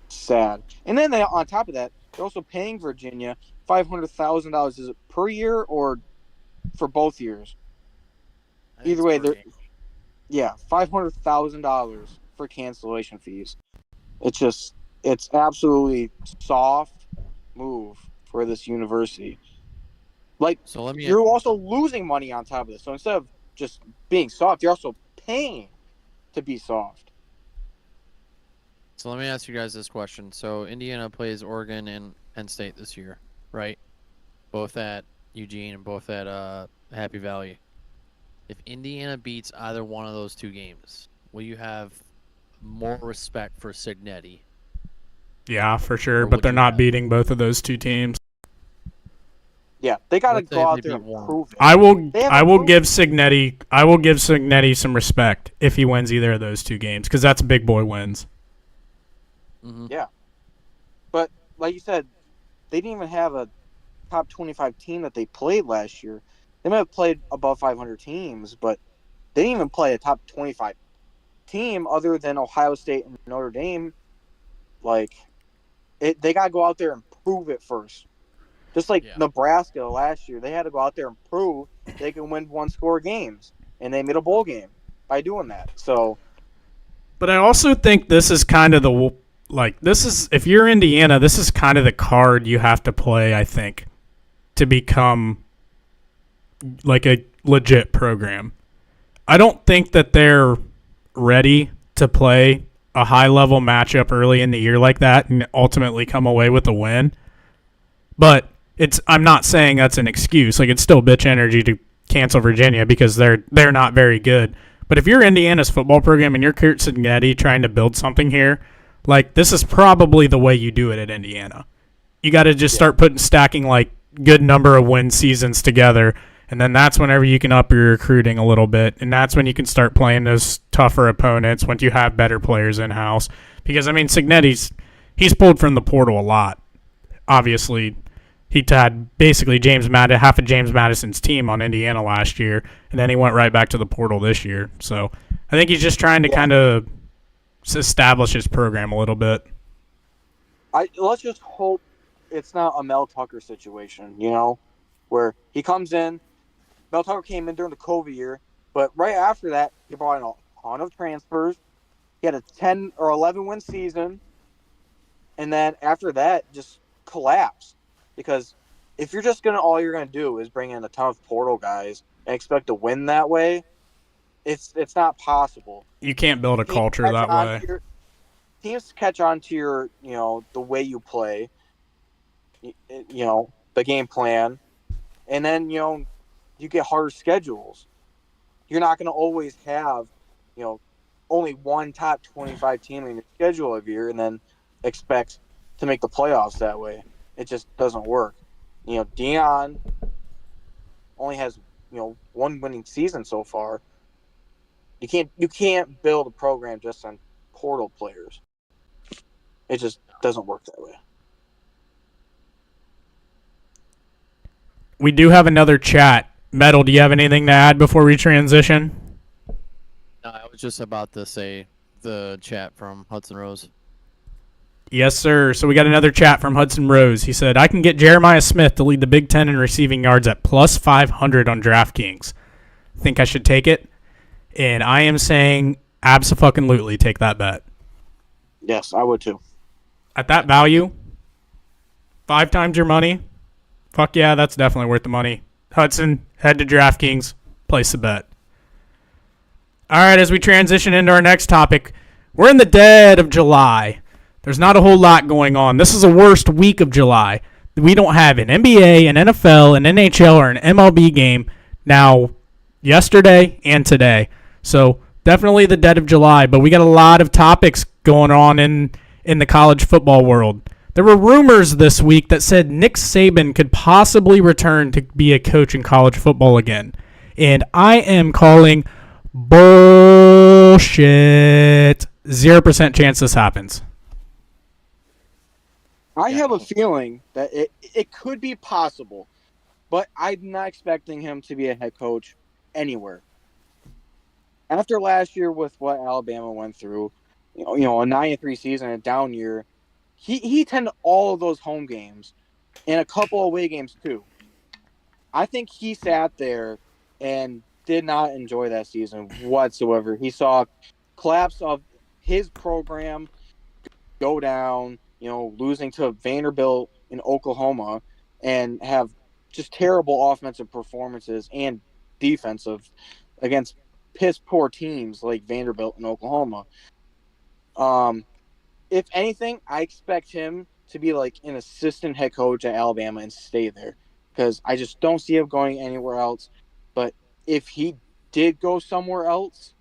sad. And then on top of that, they're also paying Virginia $500,000. Is it per year or for both years? I think Either it's way, per they're game. $500,000 for cancellation fees. It's absolutely soft move for this university. Like, So let me you're also losing money on top of this. So instead of just being soft, you're also paying to be soft. So let me ask you guys this question. So Indiana plays Oregon and Penn State this year, right? Both at Eugene and both at Happy Valley. If Indiana beats either one of those two games, will you have more respect for Signetti? Yeah, for sure. Or But would they're you not have- beating both of those two teams. Yeah, they got to Let's say go if out they there beat and one. prove it. I will They haven't I will proved give it. Signetti some respect if he wins either of those two games because that's big boy wins. Mhm. Yeah. But like you said, they didn't even have a top 25 team that they played last year. They might have played above 500 teams, but they didn't even play a top 25 team other than Ohio State and Notre Dame. Like, they got to go out there and prove it first. Just like Yeah. Nebraska last year, they had to go out there and prove they can win one-score games, and they made a bowl game by doing that. So, But I also think this is kind of if you're Indiana, this is kind of the card you have to play, I think, to become like a legit program. I don't think that they're ready to play a high-level matchup early in the year like that and ultimately come away with a win. But I'm not saying that's an excuse. Like, it's still bitch energy to cancel Virginia because they're not very good. But if you're Indiana's football program and you're Kurt Signetti trying to build something here, like, this is probably the way you do it at Indiana. You got to just start stacking like good number of win seasons together, and then that's whenever you can up your recruiting a little bit, and that's when you can start playing those tougher opponents once you have better players in house. Because I mean, he's pulled from the portal a lot. Obviously, he had basically half of James Madison's team on Indiana last year, and then he went right back to the portal this year. So I think he's just trying to kind of establish his program a little bit. let's just hope it's not a Mel Tucker situation, where he comes in. Mel Tucker came in during the COVID year, but right after that, he brought in a ton of transfers. He had a 10 or 11 win season, and then after that, just collapsed. Because if you're just all you're gonna do is bring in a ton of portal guys and expect to win that way, it's not possible. You can't build a culture that way. Teams catch on to your, the way you play, the game plan, and then, you get harder schedules. You're not going to always have, only one top 25 team in your schedule every year and then expect to make the playoffs that way. It just doesn't work. Dion only has, one winning season so far. You can't build a program just on portal players. It just doesn't work that way. We do have another chat. Metal, do you have anything to add before we transition? No, I was just about to say the chat from Hudson Rose. Yes, sir. So we got another chat from Hudson Rose. He said, I can get Jeremiah Smith to lead the Big Ten in receiving yards at plus 500 on DraftKings. Think I should take it? And I am saying abso-fucking-lutely take that bet. Yes, I would too. At that value, 5 times your money, fuck yeah, that's definitely worth the money. Hudson, head to DraftKings, place the bet. All right, as we transition into our next topic, we're in the dead of July. There's not a whole lot going on. This is the worst week of July. We don't have an NBA, an NFL, an NHL, or an MLB game now yesterday and today. So definitely the dead of July, but we got a lot of topics going on in the college football world. There were rumors this week that said Nick Saban could possibly return to be a coach in college football again. And I am calling Bullshit. 0% chance this happens. I have a feeling that it could be possible, but I'm not expecting him to be a head coach anywhere. After last year with what Alabama went through, a 9-3 season, a down year, he attended all of those home games and a couple away games too. I think he sat there and did not enjoy that season whatsoever. He saw collapse of his program go down, losing to Vanderbilt in Oklahoma and have just terrible offensive performances and defensive against piss poor teams like Vanderbilt and Oklahoma. If anything, I expect him to be like an assistant head coach at Alabama and stay there because I just don't see him going anywhere else. But if he did go somewhere else,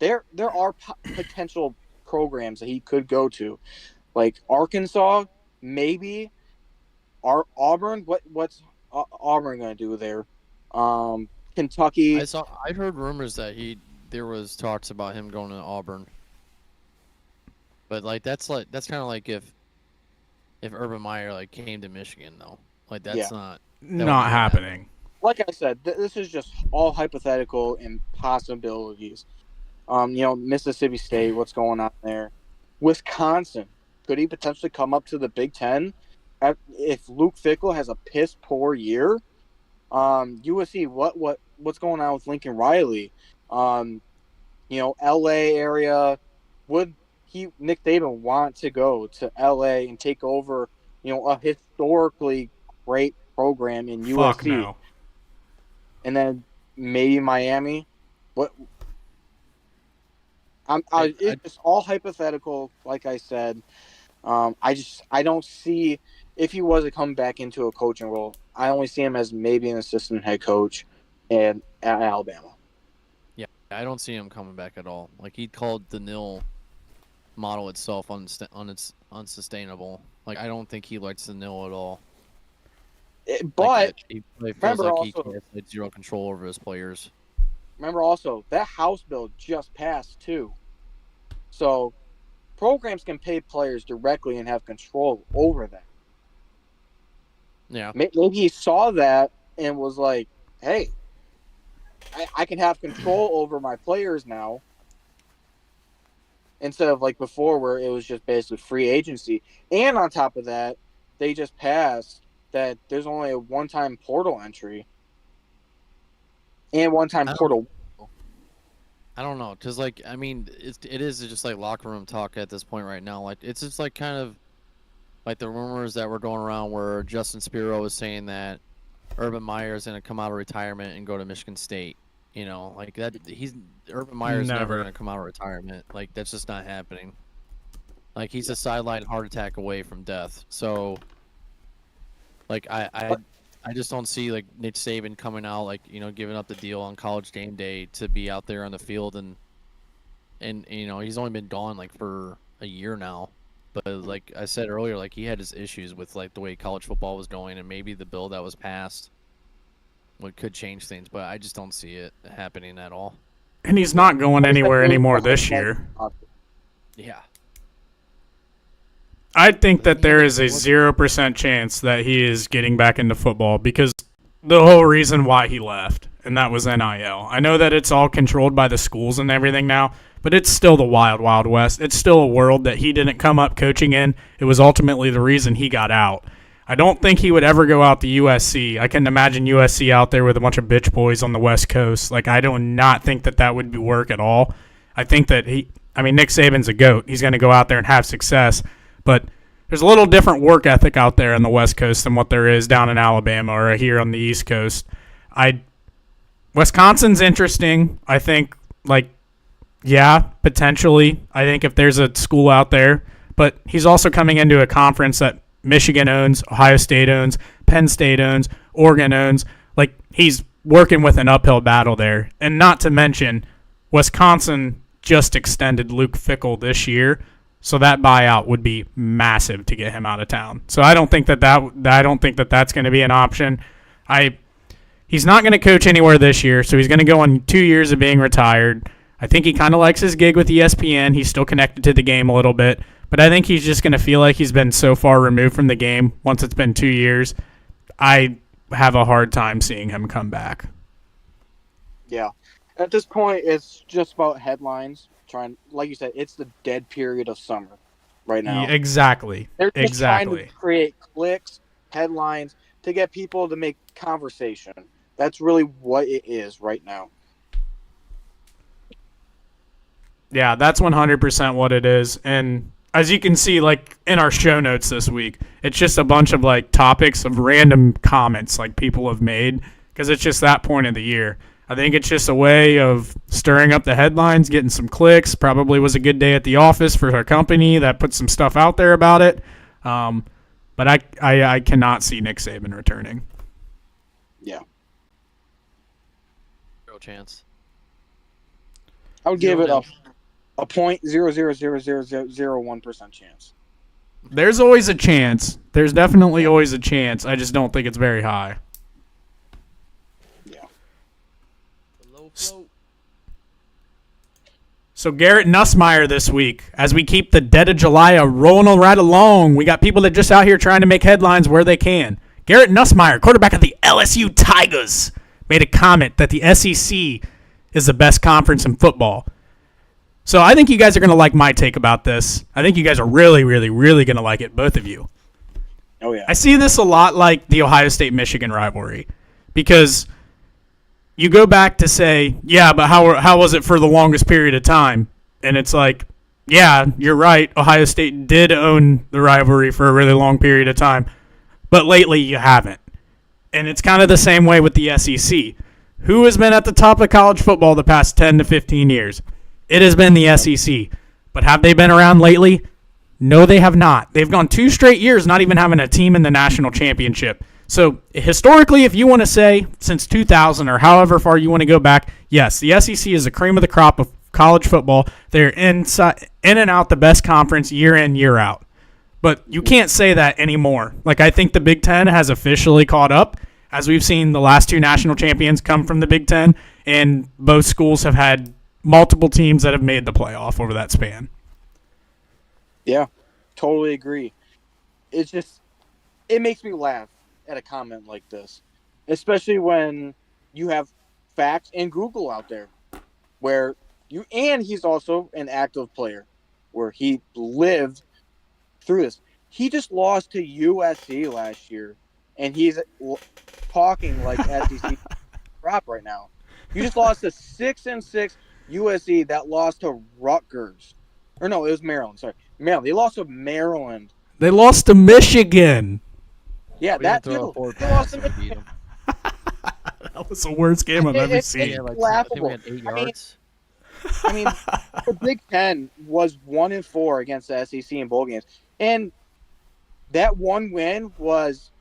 there are potential programs that he could go to, like Arkansas, maybe. Auburn. What's Auburn going to do there? Kentucky. I heard rumors that there was talks about him going to Auburn. But that's kind of like if Urban Meyer came to Michigan though. That's not happening. Like I said, this is just all hypothetical and possibilities. Mississippi State, what's going on there? Wisconsin, could he potentially come up to the Big Ten if Luke Fickell has a piss poor year? USC, what's going on with Lincoln Riley? LA area, would Nick Saban want to go to LA and take over, a historically great program in USC? Fuck no. And then maybe Miami. What? It's just all hypothetical, like I said. I don't see if he was to come back into a coaching role. I only see him as maybe an assistant head coach at Alabama. Yeah, I don't see him coming back at all. He called the nil model itself unsustainable. I don't think he likes the nil at all. But he feels like he has zero control over his players. Remember also, that House bill just passed too. So programs can pay players directly and have control over that. Yeah. Maybe he saw that and was like, hey, I can have control over my players now. Instead of before where it was just basically free agency. And on top of that, they just passed that there's only a one-time portal entry and one-time portal. I don't know, because it is just locker room talk at this point right now. It's just kind of the rumors that were going around where Justin Spiro was saying that Urban Meyer is going to come out of retirement and go to Michigan State. Urban Meyer is never going to come out of retirement. That's just not happening. He's a sideline heart attack away from death. So, I just don't see Nick Saban coming out giving up the deal on College Game Day to be out there on the field and he's only been gone for a year now. But like I said earlier, he had his issues with the way college football was going, and maybe the bill that was passed could change things, but I just don't see it happening at all. And he's not going anywhere anymore this year. Yeah. I think that there is a 0% chance that he is getting back into football because the whole reason why he left, and that was NIL. I know that it's all controlled by the schools and everything now, but it's still the wild, wild west. It's still a world that he didn't come up coaching in. It was ultimately the reason he got out. I don't think he would ever go out to USC. I can imagine USC out there with a bunch of bitch boys on the West Coast. I do not think that would work at all. I think that Nick Saban's a GOAT. He's going to go out there and have success. But there's a little different work ethic out there on the West Coast than what there is down in Alabama or here on the East Coast. Wisconsin's interesting. I think, potentially. I think if there's a school out there. But he's also coming into a conference that Michigan owns, Ohio State owns, Penn State owns, Oregon owns. He's working with an uphill battle there. And not to mention, Wisconsin just extended Luke Fickell this year, so that buyout would be massive to get him out of town. So I don't think that's going to be an option. He's not going to coach anywhere this year, so he's going to go on 2 years of being retired. I think he kind of likes his gig with ESPN. He's still connected to the game a little bit, but I think he's just going to feel like he's been so far removed from the game once it's been 2 years. I have a hard time seeing him come back. Yeah. At this point, it's just about headlines. Like you said, it's the dead period of summer right now. Yeah, exactly. They're just trying to create clicks, headlines, to get people to make conversation. That's really what it is right now. Yeah, that's 100% what it is. And as you can see, like in our show notes this week, it's just a bunch of like topics of random comments like people have made because it's just that point of the year. I think it's just a way of stirring up the headlines, getting some clicks. Probably was a good day at the office for her company that put some stuff out there about it. But I cannot see Nick Saban returning. Yeah. No chance. I would give it a 0.0000001% chance. There's always a chance. There's definitely always a chance. I just don't think it's very high. Yeah. So Garrett Nussmeier this week, as we keep the dead of July rolling right along, we got people that just out here trying to make headlines where they can. Garrett Nussmeier, quarterback of the LSU Tigers, made a comment that the SEC is the best conference in football. So I think you guys are going to like my take about this. I think you guys are really, really, really going to like it, both of you. Oh, yeah. I see this a lot like the Ohio State-Michigan rivalry because you go back to say, yeah, but how was it for the longest period of time? And it's like, yeah, you're right. Ohio State did own the rivalry for a really long period of time, but lately you haven't. And it's kind of the same way with the SEC. Who has been at the top of college football the past 10 to 15 years? It has been the SEC. But have they been around lately? No, they have not. They've gone 2 straight years not even having a team in the national championship. So historically, if you want to say since 2000 or however far you want to go back, yes, the SEC is the cream of the crop of college football. They're in and out the best conference year in, year out. But you can't say that anymore. Like, I think the Big Ten has officially caught up, as we've seen the last 2 national champions come from the Big Ten, and both schools have had multiple teams that have made the playoff over that span. Yeah, totally agree. It's just, it makes me laugh at a comment like this, especially when you have facts and Google out there where and he's also an active player where he lived through this. He just lost to USC last year, and he's talking like SEC crap right now. You just lost to 6-6 USC that lost to Rutgers. Or no, it was Maryland. Sorry, Maryland. They lost to Maryland. They lost to Michigan. Yeah, that too. They lost to Michigan. That was the worst game I've ever seen. It's laughable. I mean, the Big Ten was 1-4 against the SEC in bowl games, and that one win was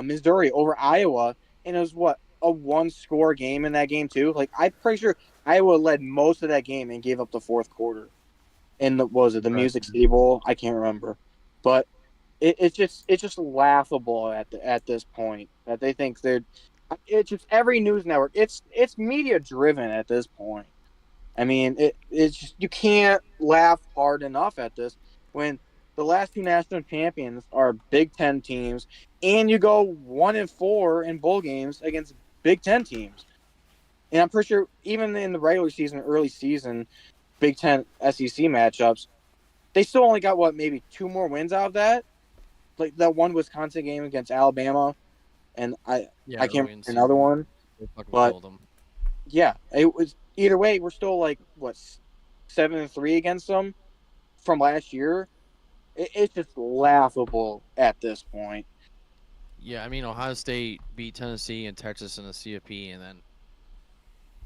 Missouri over Iowa, and it was a 1-score game in that game too. Like, I'm pretty sure Iowa led most of that game and gave up the fourth quarter. And the Music City Bowl? I can't remember, but it's just laughable at this point that they think it's just every news network. It's media driven at this point. I mean, it's just, you can't laugh hard enough at this when the last 2 national champions are Big Ten teams, and you go 1-4 in bowl games against Big Ten teams. And I'm pretty sure even in the regular season, early season, Big Ten SEC matchups, they still only got maybe 2 more wins out of that. Like that one Wisconsin game against Alabama, and I can't remember another one. But yeah, it was either way. We're still 7-3 against them from last year. It's just laughable at this point. Yeah, I mean, Ohio State beat Tennessee and Texas in the CFP, and then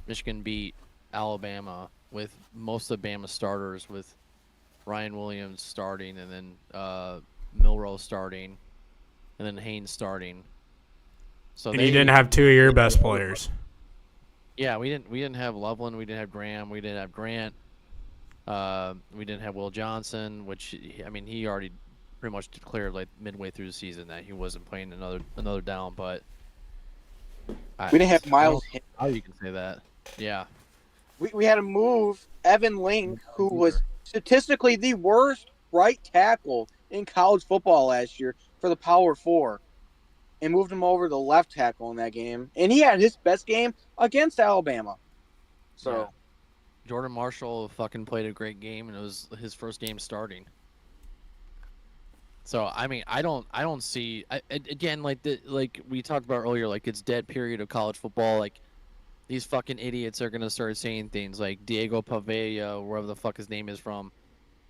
Michigan beat Alabama with most of Bama starters, with Ryan Williams starting, and then Milroe starting, and then Haynes starting. So and you didn't have 2 of your best players. Yeah, we didn't have Loveland, we didn't have Graham, we didn't have Grant, we didn't have Will Johnson, which, I mean, he already pretty much declared midway through the season that he wasn't playing another down. But we didn't have Miles. How you can say that? Yeah. we had to move Evan Link, who was statistically the worst right tackle in college football last year for the Power Four, and moved him over to left tackle in that game. And he had his best game against Alabama. So, Yeah. Jordan Marshall fucking played a great game, and it was his first game starting. So I mean, I don't see again like we talked about earlier, like it's dead period of college football. Like these fucking idiots are gonna start saying things like Diego Pavea, wherever the fuck his name is from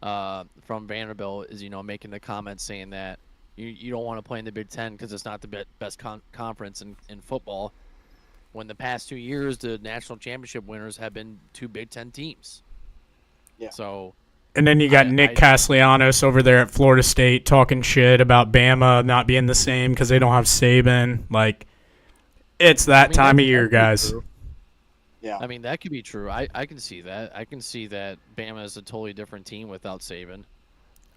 Vanderbilt, is making the comments saying that you don't want to play in the Big Ten because it's not the best conference in football. When the past 2 years, the national championship winners have been two Big Ten teams. Yeah. So. And then you got Nick Castellanos over there at Florida State talking shit about Bama not being the same because they don't have Saban. Like, it's that time of year, guys. Yeah. I mean, that could be true. I can see that. I can see that Bama is a totally different team without Saban.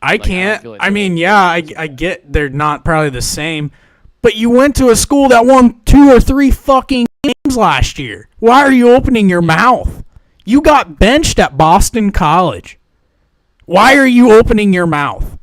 I get they're not probably the same, but you went to a school that won 2 or 3 fucking games last year. Why are you opening your mouth? You got benched at Boston College. Why are you opening your mouth?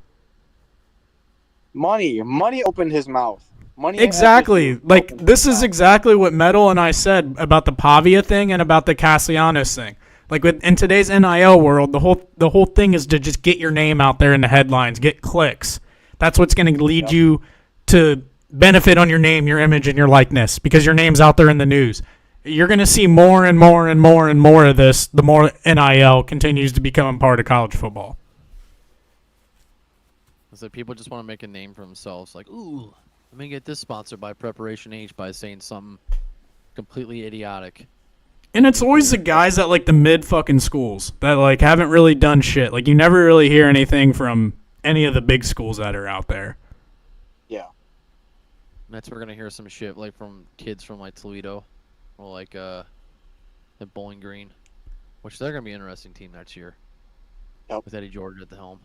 Money opened his mouth. Exactly. Like, this is exactly what Metal and I said about the Pavia thing and about the Castellanos thing. Like, in today's NIL world, the whole thing is to just get your name out there in the headlines, get clicks. That's what's going to lead you to benefit on your name, your image, and your likeness, because your name's out there in the news. You're going to see more and more and more and more of this the more NIL continues to become a part of college football. So people just want to make a name for themselves. Like, ooh, let me get this sponsored by Preparation H by saying something completely idiotic. And it's always the guys at, like, the mid-fucking schools that, like, haven't really done shit. Like, you never really hear anything from any of the big schools that are out there. Yeah. Next, we're going to hear some shit, like, from kids from, like, Toledo. Or, like, at Bowling Green. Which they're going to be an interesting team next year. Yep. With Eddie George at the helm.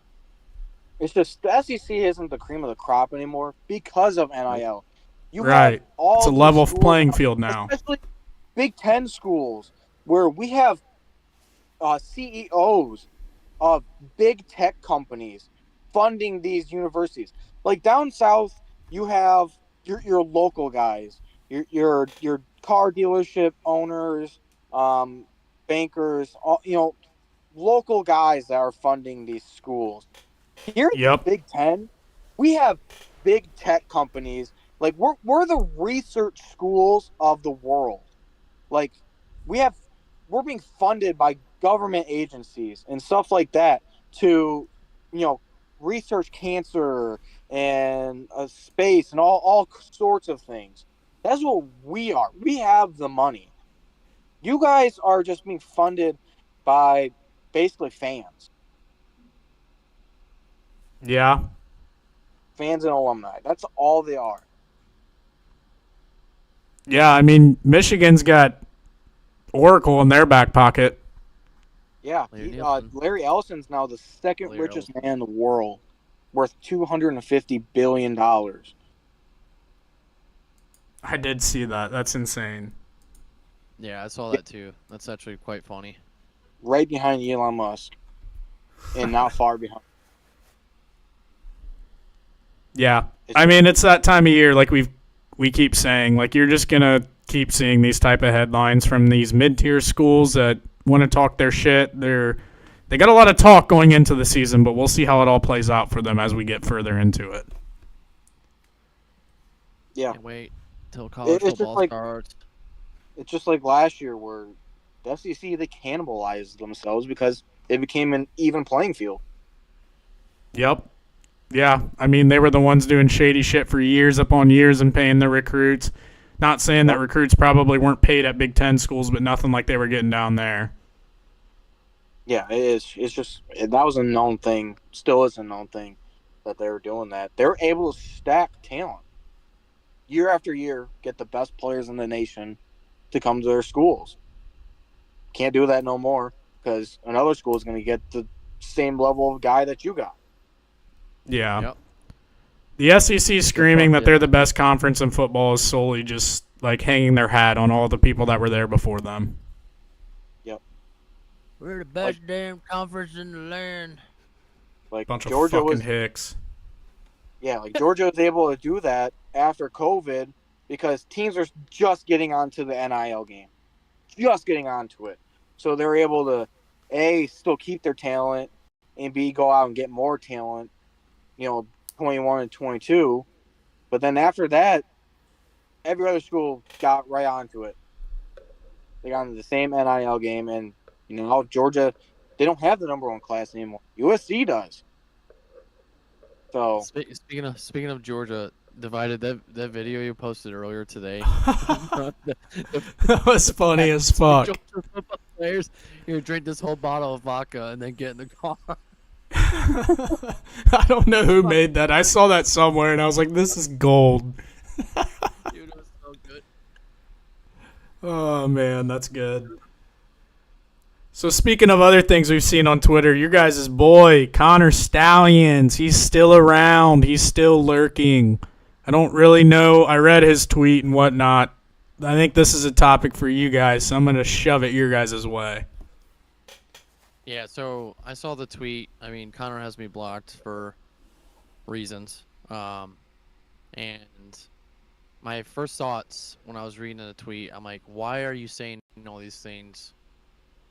It's just the SEC isn't the cream of the crop anymore because of NIL. It's a level playing field now. Especially Big Ten schools where we have CEOs of big tech companies funding these universities. Like down south, you have your local guys, your car dealership owners, bankers, local guys that are funding these schools. Here in the Big Ten, we have big tech companies. Like we're the research schools of the world. Like we're being funded by government agencies and stuff like that to, research cancer and space and all sorts of things. That's what we are. We have the money. You guys are just being funded by basically fans. Yeah. Fans and alumni. That's all they are. Yeah, I mean, Michigan's got Oracle in their back pocket. Yeah, Larry Ellison's now the second richest man in the world, worth $250 billion. I did see that. That's insane. Yeah, I saw that too. That's actually quite funny. Right behind Elon Musk, and not far behind. Yeah, I mean, it's that time of year, like we keep saying, like you're just gonna keep seeing these type of headlines from these mid-tier schools that want to talk their shit. They got a lot of talk going into the season, but we'll see how it all plays out for them as we get further into it. Yeah. Can't wait till college football starts. It's just like last year where the SEC, they cannibalized themselves because it became an even playing field. Yep. Yeah, I mean, they were the ones doing shady shit for years upon years and paying their recruits. Not saying that recruits probably weren't paid at Big Ten schools, but nothing like they were getting down there. Yeah, it is. It's just, that was a known thing. Still is a known thing that they were doing that. They were able to stack talent. Year after year, get the best players in the nation to come to their schools. Can't do that no more because another school is going to get the same level of guy that you got. Yeah. Yep. The SEC screaming that they're the best conference in football is solely just like hanging their hat on all the people that were there before them. Yep. We're the best damn conference in the land. Like Bunch of Georgia fucking was, hicks. yeah, like Georgia was able to do that after COVID because teams are just getting onto the NIL game, just getting onto it. So they're able to still keep their talent, and B, go out and get more talent. 21 and 22. But then after that, every other school got right onto it. They got into the same NIL game, and now Georgia, they don't have the number one class anymore. USC does. So Speaking of Georgia, divided that video you posted earlier today. That was funny as fuck. Georgia football players, drink this whole bottle of vodka and then get in the car. I don't know who made that. I saw that somewhere and I was like, this is gold. Dude, it was so good. Oh man, that's good. So speaking of other things we've seen on Twitter, your guys' boy, Connor Stallions, he's still around. He's still lurking. I don't really know. I read his tweet and whatnot. I think this is a topic for you guys, so I'm going to shove it your guys' way. Yeah, so I saw the tweet. I mean, Connor has me blocked for reasons. And my first thoughts when I was reading the tweet, I'm like, why are you saying all these things?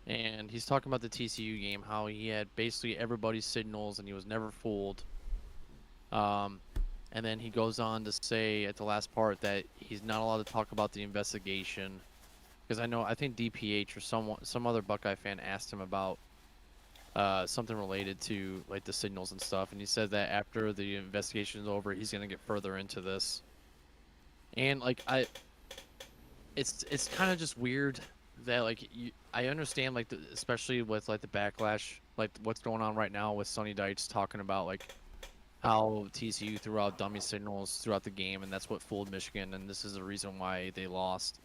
And he's talking about the TCU game, how he had basically everybody's signals and he was never fooled. And then he goes on to say at the last part that he's not allowed to talk about the investigation. Because I think DPH or some other Buckeye fan asked him about something related to like the signals and stuff, and he said that after the investigation is over, he's gonna get further into this. And like it's kind of just weird that like I understand like especially with like the backlash, like what's going on right now with Sonny Dykes talking about like how TCU threw out dummy signals throughout the game, and that's what fooled Michigan, and this is the reason why they lost.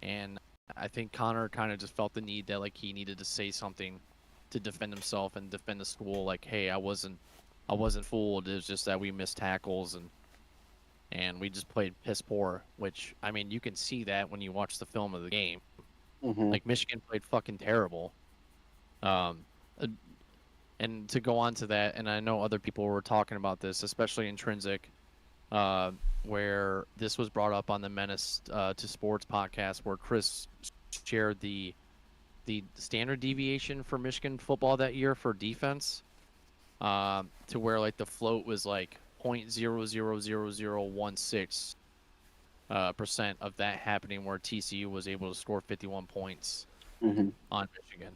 And I think Connor kind of just felt the need that like he needed to say something to defend himself and defend the school. Like, hey, I wasn't fooled. It was just that we missed tackles and we just played piss poor. Which I mean, you can see that when you watch the film of the game. mm-hmm. Like Michigan played fucking terrible. And to go on to that, and I know other people were talking about this, especially Intrinsic, where this was brought up on the Menace to Sports podcast, where Chris shared the standard deviation for Michigan football that year for defense, to where like the float was like 0.00016% of that happening, where TCU was able to score 51 points Mm-hmm. on Michigan.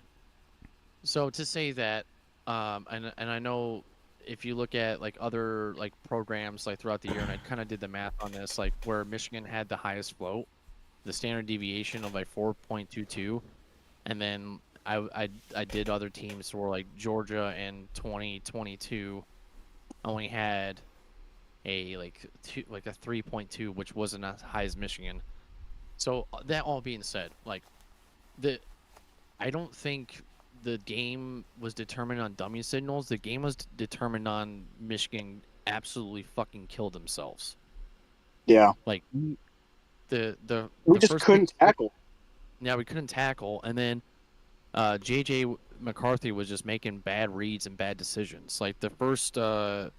So to say that, and I know if you look at like other like programs like throughout the year, and I kind of did the math on this, like where Michigan had the highest float, the standard deviation of like 4.22, and then I did other teams where like Georgia in 2022 only had a a 3.2, which wasn't as high as Michigan. So that all being said, like I don't think the game was determined on dummy signals. The game was determined on Michigan absolutely fucking killed themselves. Yeah. Like the We just first couldn't tackle. Yeah, we couldn't tackle, and then JJ McCarthy was just making bad reads and bad decisions. Like the first the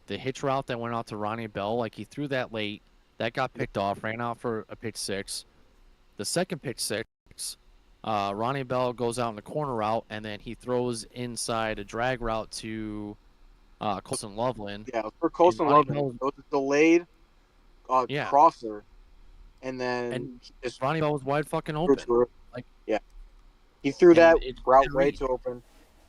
hitch route that went out to Ronnie Bell, like he threw that late, that got picked off, ran out for a pick six. The second pick six, Ronnie Bell goes out in the corner route, and then he throws inside a drag route to Colson Loveland. Yeah, for Colson Loveland, it was a delayed crosser, and then Ronnie Bell was wide fucking open. Like, yeah, he threw that route way read. too open.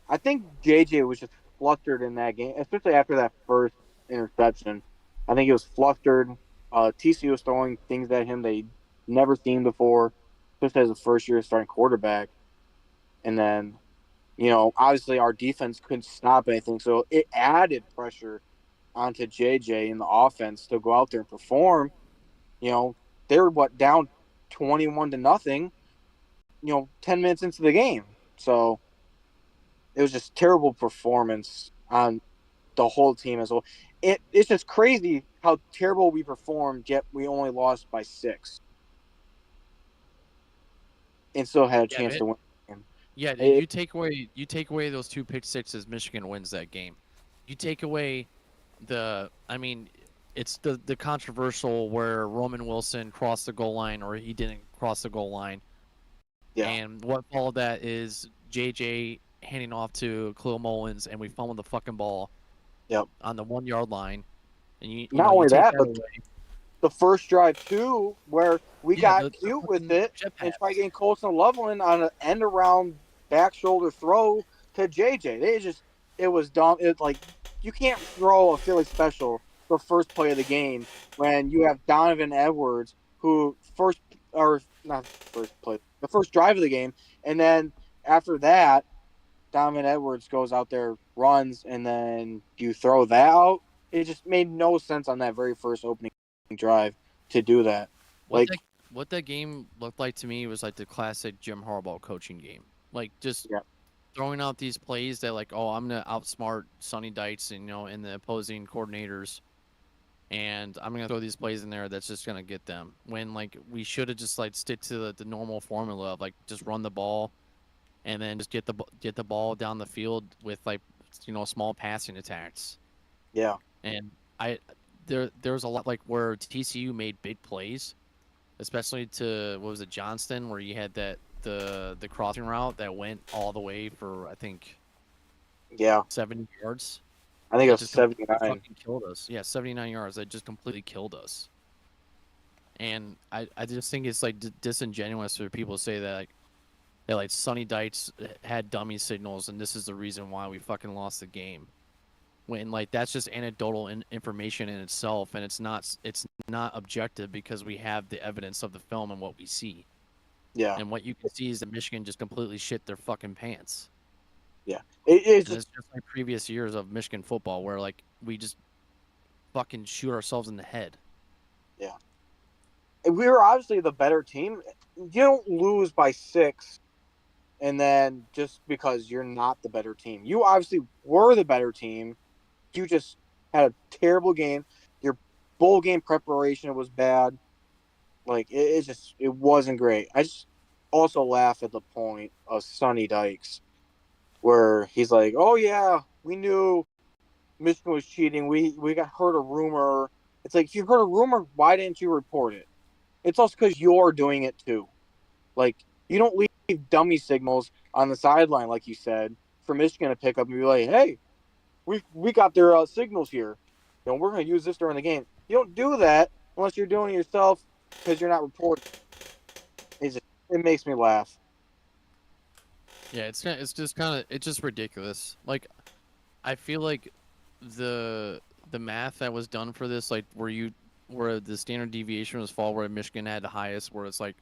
I think JJ was just flustered in that game, especially after that first interception. I think he was flustered. TCU was throwing things at him they'd never seen before, especially as a first-year starting quarterback. And then, obviously our defense couldn't stop anything, so it added pressure onto JJ in the offense to go out there and perform. They were down 21-0. 10 minutes into the game, so it was just terrible performance on the whole team as well. It's just crazy how terrible we performed, yet we only lost by 6, and still had a chance to win the game. Yeah, you take away those 2 pick sixes, Michigan wins that game. You take away it's the controversial where Roman Wilson crossed the goal line or he didn't cross the goal line. Yeah. And what followed that is JJ handing off to Khalil Mullins, and we fumbled the fucking ball. Yep. On the 1 yard line, and you Not only take that, but away. the first drive too, where we got cute with it and tried getting Colson Loveland on an end around back shoulder throw to JJ. It was dumb. It's like you can't throw a Philly special the first play of the game when you have Donovan Edwards, who the first drive of the game, and then after that, Donovan Edwards goes out there, runs, and then you throw that out. It just made no sense on that very first opening drive to do that. What that game looked like to me was like the classic Jim Harbaugh coaching game. Like just throwing out these plays that like, oh, I'm gonna outsmart Sonny Dykes and and the opposing coordinators, and I'm gonna throw these plays in there that's just gonna get them. When like we should have just like stick to the normal formula of like just run the ball, and then just get the ball down the field with like small passing attacks. Yeah. And there was a lot like where TCU made big plays, especially to Johnston, where you had the crossing route that went all the way for I think 70 yards. I think it was 79. Fucking killed us. Yeah, 79 yards. That just completely killed us. And I just think it's like disingenuous for people to say that like Sonny Dykes had dummy signals and this is the reason why we fucking lost the game. When like that's just anecdotal information in itself, and it's not objective because we have the evidence of the film and what we see. Yeah. And what you can see is that Michigan just completely shit their fucking pants. Yeah. It's just like previous years of Michigan football where like we just fucking shoot ourselves in the head. Yeah. We were obviously the better team. You don't lose by 6 and then just because you're not the better team. You obviously were the better team. You just had a terrible game. Your bowl game preparation was bad. Like it wasn't great. I just also laugh at the point of Sonny Dykes where he's like, "Oh yeah, we knew Michigan was cheating. We heard a rumor." It's like if you heard a rumor, why didn't you report it? It's also because you're doing it too. Like you don't leave dummy signals on the sideline, like you said, for Michigan to pick up and be like, "Hey, we got their signals here. We're going to use this during the game." You don't do that unless you're doing it yourself because you're not reporting. It makes me laugh. Yeah, it's just ridiculous. Like, I feel like the math that was done for this, like where the standard deviation was where Michigan had the highest, where it's like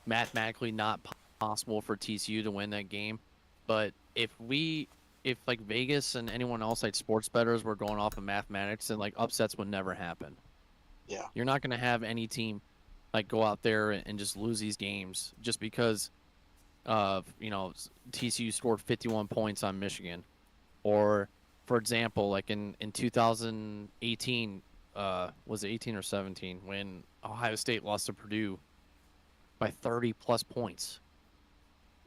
mathematically not possible for TCU to win that game, but if like Vegas and anyone else like sports bettors were going off of mathematics, and like upsets would never happen. Yeah. You're not going to have any team like go out there and just lose these games just because TCU scored 51 points on Michigan. Or for example, like in 2018, was it 18 or 17 when Ohio State lost to Purdue by 30 plus points.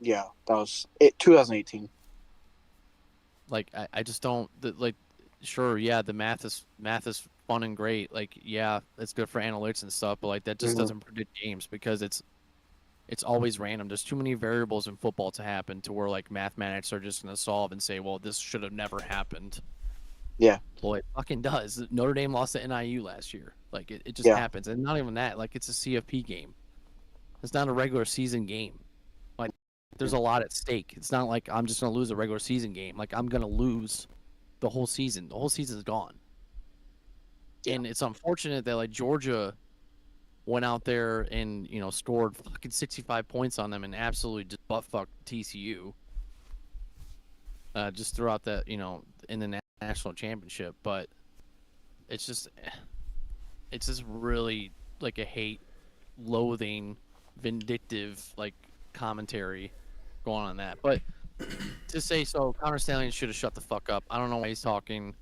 Yeah, that was 2018. Like I just don't sure, yeah, the math is fun and great. Like, yeah, it's good for analytics and stuff, but like that just doesn't predict games because it's always random. There's too many variables in football to happen to where like mathematics are just gonna solve and say, well, this should have never happened. Yeah. Well, it fucking does. Notre Dame lost to NIU last year. Like it just happens. And not even that, like it's a CFP game. It's not a regular season game. Like there's a lot at stake. It's not like I'm just gonna lose a regular season game. Like I'm gonna lose the whole season. The whole season's gone. Yeah. And it's unfortunate that like Georgia went out there and scored fucking 65 points on them and absolutely just butt fucked TCU. Just throughout that in the national championship, but it's just really like a hate, loathing, vindictive like commentary going on that. But to say so, Connor Stallion should have shut the fuck up. I don't know why he's talking.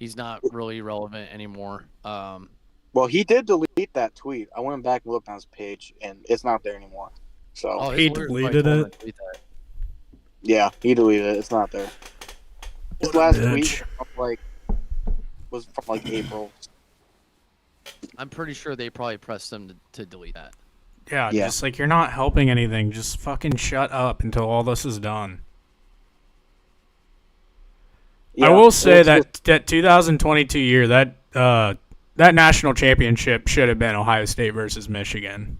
He's not really relevant anymore. Well, he did delete that tweet. I went back and looked on his page, and it's not there anymore. So he deleted it. Yeah, he deleted it. It's not there. His What a last bitch. tweet was from like April. I'm pretty sure they probably pressed them to delete that. Yeah, Yeah. just like you're not helping anything. Just fucking shut up until all this is done. Yeah, I will say it's just- that 2022 year, that national championship should have been Ohio State versus Michigan.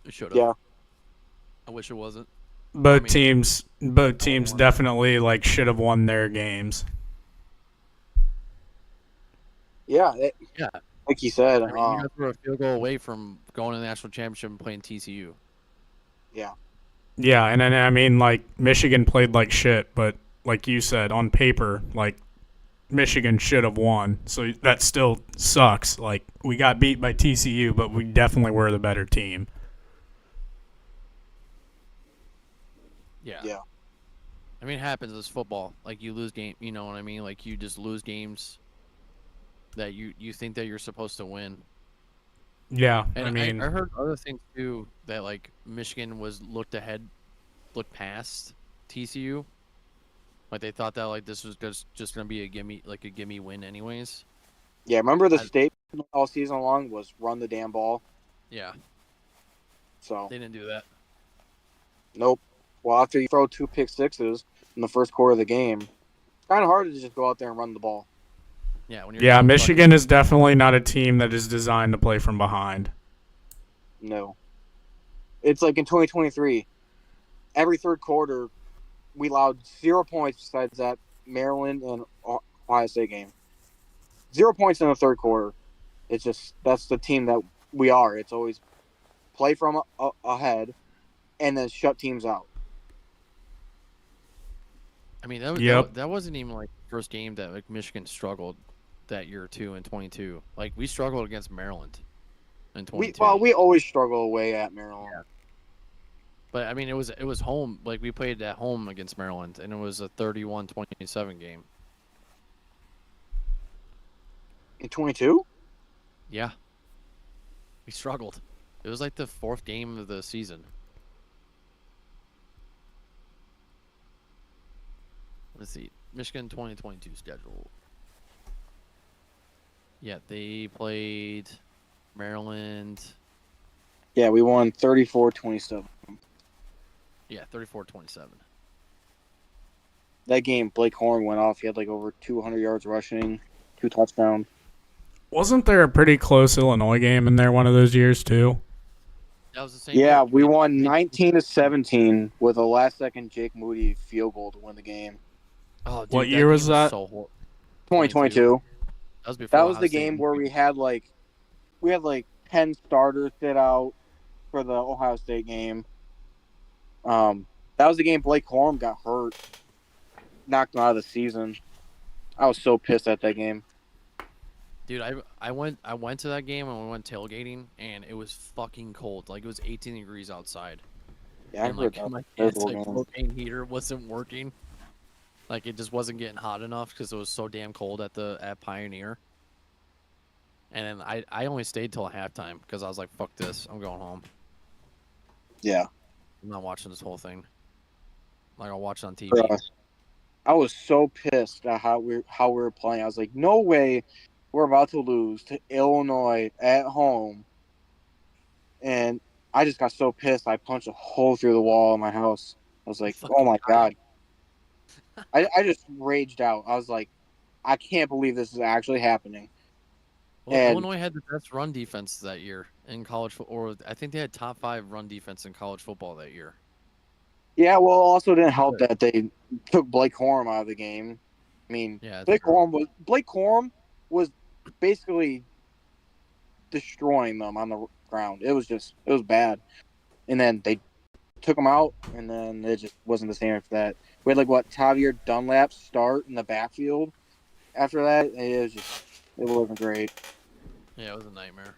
It should have. yeah, I wish it wasn't. Both I mean, teams won. definitely like should have won their games. yeah. Yeah. Like you said, I mean, you guys were a field goal away from going to the national championship and playing TCU. yeah, Yeah, and then I mean like Michigan played like shit, but like you said on paper, like Michigan should have won. So that still sucks. Like we got beat by TCU, but we definitely were the better team. Yeah. yeah, I mean, it happens. It's football. Like you lose game. You know what I mean? Like you just lose games that you think that you're supposed to win. Yeah, And I mean, I heard other things too, that like Michigan was looked past TCU. Like they thought that like this was just gonna be a gimme win anyways. yeah. Remember the I- statement all season long was run the damn ball. Yeah, So they didn't do that. nope. Well, after you throw 2 pick sixes in the first quarter of the game, it's kind of hard to just go out there and run the ball. Yeah, when you're yeah, down Michigan is definitely not a team that is designed to play from behind. No, it's like in 2023, every third quarter we allowed 0 points besides that Maryland and Ohio State game. 0 points in the third quarter. It's just that's the team that we are. It's always play from ahead and then shut teams out. I mean, that was Yep. that wasn't even like the first game that like Michigan struggled that year too in 22. Like we struggled against Maryland in 22. We always struggle away at Maryland. Yeah. But I mean, it was home. Like we played at home against Maryland, and it was a 31-27 game. In 22? Yeah, we struggled. It was like the fourth game of the season. Let's see, Michigan 2022 schedule. Yeah, they played Maryland. Yeah, we won 34-27. Yeah, 34-27. That game, Blake Horn went off. He had like over 200 yards rushing, 2 touchdowns. Wasn't there a pretty close Illinois game in there one of those years too? That was the same. Yeah, year. we won 19-17 with a last-second Jake Moody field goal to win the game. Oh, dude, What year was game that? So horrible. 2022. That was before. That was Ohio the State game beat where me. we had like 10 starters sit out for the Ohio State game. That was the game Blake Corum got hurt, knocked him out of the season. I was so pissed at that game. Dude, I went to that game and we went tailgating and it was fucking cold. Like it was 18 degrees outside. Yeah, I And heard like that. my That kid's was like game. propane heater wasn't working. Like it just wasn't getting hot enough because it was so damn cold at Pioneer. And then I only stayed till halftime because I was like, fuck this, I'm going home. Yeah. I'm not watching this whole thing. Like I'll watch it on TV. I was so pissed at how we were playing. I was like, no way we're about to lose to Illinois at home. And I just got so pissed. I punched a hole through the wall in my house. I was like, oh my God. I just raged out. I was like, I can't believe this is actually happening. Well, And- Illinois had the best run defense that year in college, or I think they had top 5 run defense in college football that year. Yeah, well, it also didn't help that they took Blake Corum out of the game. I mean, Yeah, Blake Corum was basically destroying them on the ground. It was bad. And then they took him out, and then it just wasn't the same after that. We had Tavier Dunlap start in the backfield. After that, it wasn't great. Yeah, it was a nightmare.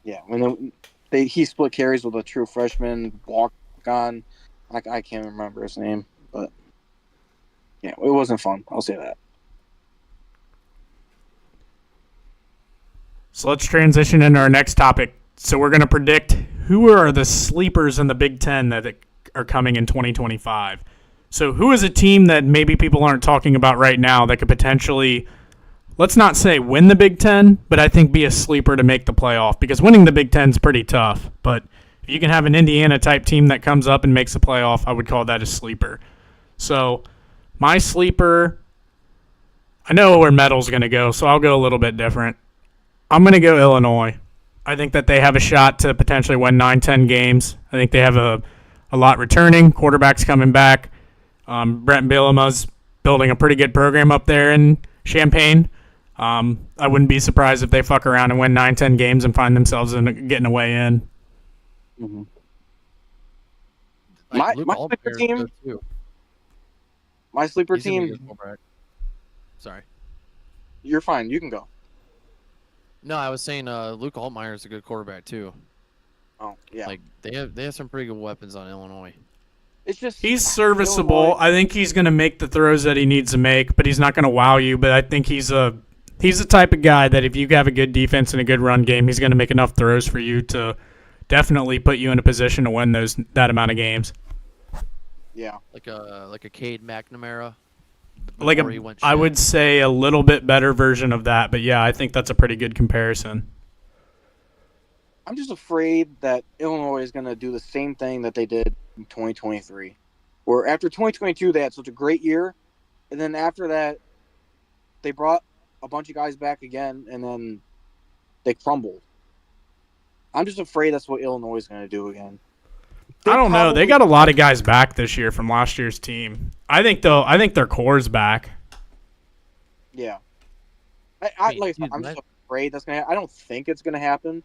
Yeah, and then he split carries with a true freshman walk on. I can't remember his name, but yeah, it wasn't fun. I'll say that. So let's transition into our next topic. So we're going to predict who are the sleepers in the Big Ten that are coming in 2025. So who is a team that maybe people aren't talking about right now that could potentially, let's not say win the Big Ten, but I think be a sleeper to make the playoff? Because winning the Big Ten is pretty tough. But if you can have an Indiana-type team that comes up and makes the playoff, I would call that a sleeper. So my sleeper, I know where Metal's going to go, so I'll go a little bit different. I'm going to go Illinois. I think that they have a shot to potentially win 9-10 games. I think they have a lot returning. Quarterback's coming back. Brent Bielema's building a pretty good program up there in Champaign. I wouldn't be surprised if they fuck around and win 9-10 games and find themselves getting a way in. Mm-hmm. Like, My sleeper team. My sleeper team. Sorry. You're fine. You can go. No, I was saying Luke Altmaier is a good quarterback too. Oh yeah. Like they have some pretty good weapons on Illinois. It's just he's serviceable. Illinois. I think he's going to make the throws that he needs to make, but he's not going to wow you. But I think he's the type of guy that if you have a good defense and a good run game, he's going to make enough throws for you to definitely put you in a position to win that amount of games. Yeah. Like a Cade McNamara. I would say a little bit better version of that, but yeah, I think that's a pretty good comparison. I'm just afraid that Illinois is going to do the same thing that they did in 2023, where after 2022 they had such a great year, and then after that they brought a bunch of guys back again, and then they crumbled. I'm just afraid that's what Illinois is going to do again. I don't know. They got a lot of guys back this year from last year's team. I think their core's back. Yeah. I'm just afraid that's going to happen. I don't think it's going to happen,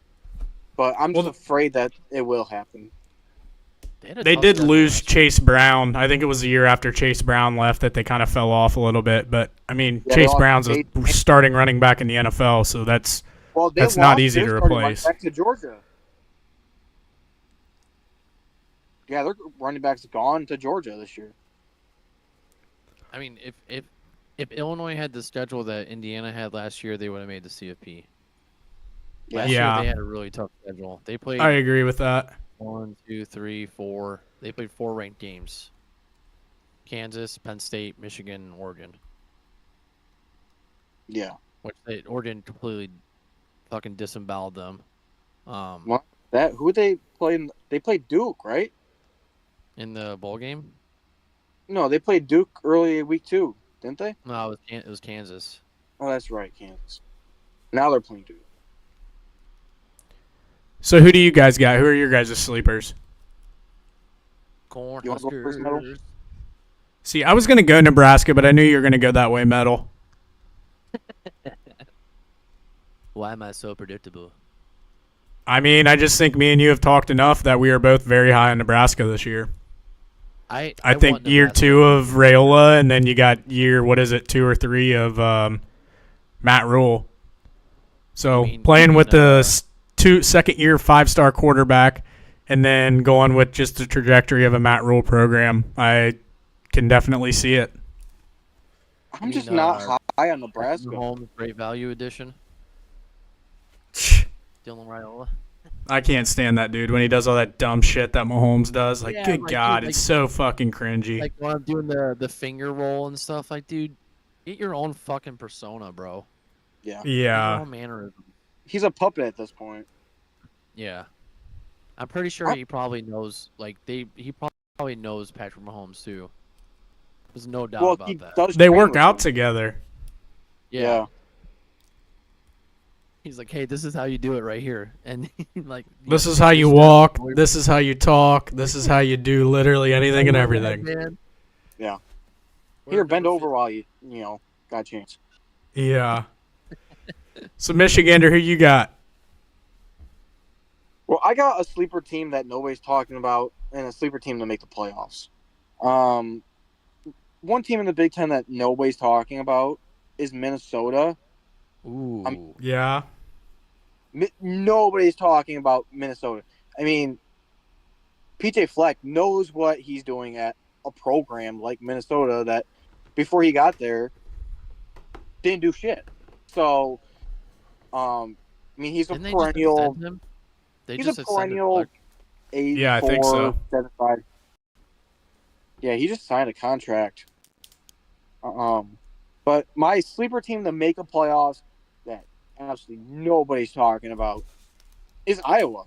but I'm just afraid that it will happen. They did lose Chase Brown. I think it was the year after Chase Brown left that they kind of fell off a little bit. But, I mean, Chase Brown's a starting running back in the NFL, so that's not easy to replace. Back to Georgia. Yeah, their running back's gone to Georgia this year. I mean, if Illinois had the schedule that Indiana had last year, they would have made the CFP. Last year they had a really tough schedule. They played. I agree with that. 1, 2, 3, 4. They played 4 ranked games. Kansas, Penn State, Michigan, and Oregon. Yeah. Oregon completely fucking disemboweled them. Who they played? They played Duke, right? In the bowl game? No, they played Duke early week 2, didn't they? No, it was Kansas. Oh, that's right, Kansas. Now they're playing Duke. So who do you guys got? Who are your guys' sleepers? Cornhuskers. See, I was going to go Nebraska, but I knew you were going to go that way, Metal. Why am I so predictable? I mean, I just think me and you have talked enough that we are both very high on Nebraska this year. I think year 2 of Raiola, and then you got year, 2 or 3 of Matt Rule. So playing with the second-year 5-star quarterback and then going with just the trajectory of a Matt Rule program, I can definitely see it. I'm just not high on Nebraska. Home great value edition. Dylan Raiola. I can't stand that dude when he does all that dumb shit that Mahomes does. Good God, dude, it's so fucking cringy. Like when I'm doing the finger roll and stuff, like, dude, get your own fucking persona, bro. Yeah. Yeah. Your own mannerism. He's a puppet at this point. Yeah. I'm pretty sure he probably knows, he probably knows Patrick Mahomes, too. There's no doubt about that. They work out together. Yeah. He's like, hey, this is how you do it right here. And this is how you walk. This is how you talk. This is how you do literally anything and everything. Yeah. Here, bend over while you got a chance. Yeah. So, Michigander, who you got? Well, I got a sleeper team that nobody's talking about and a sleeper team to make the playoffs. One team in the Big Ten that nobody's talking about is Minnesota. Ooh. Yeah. Nobody's talking about Minnesota. I mean, PJ Fleck knows what he's doing at a program like Minnesota that before he got there didn't do shit. So, he's a perennial. He's a perennial 8-4, 7-5. Yeah, he just signed a contract. But my sleeper team to make the playoffs that absolutely nobody's talking about is Iowa.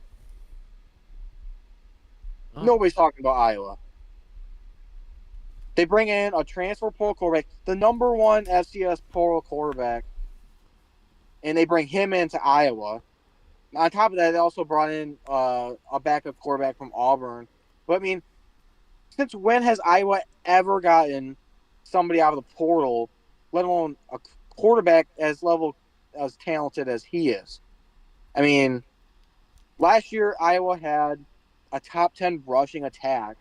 Oh. Nobody's talking about Iowa. They bring in a transfer portal quarterback, the number one FCS portal quarterback, and they bring him into Iowa. On top of that, they also brought in a backup quarterback from Auburn. But I mean, since when has Iowa ever gotten somebody out of the portal, let alone a quarterback as talented as he is? I mean, last year Iowa had a top 10 rushing attack.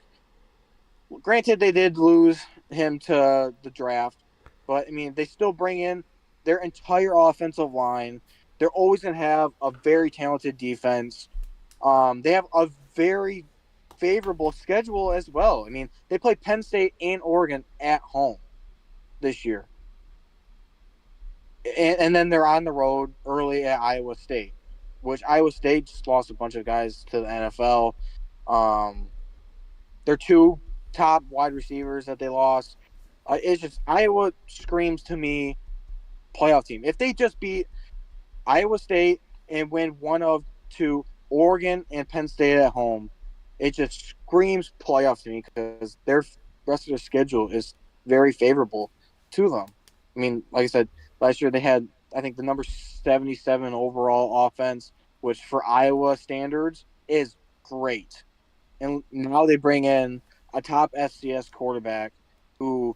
Granted, they did lose him to the draft, but I mean, they still bring in their entire offensive line. They're always going to have a very talented defense. They have a very favorable schedule as well. I mean, they play Penn State and Oregon at home this year. And then they're on the road early at Iowa State, which Iowa State just lost a bunch of guys to the NFL. Their two top wide receivers that they lost. It's just Iowa screams to me playoff team. If they just beat Iowa State and win one of two, Oregon and Penn State at home, it just screams playoff to me because their rest of their schedule is very favorable to them. I mean, like I said, last year they had, I think, the number 77 overall offense, which for Iowa standards is great. And now they bring in a top FCS quarterback who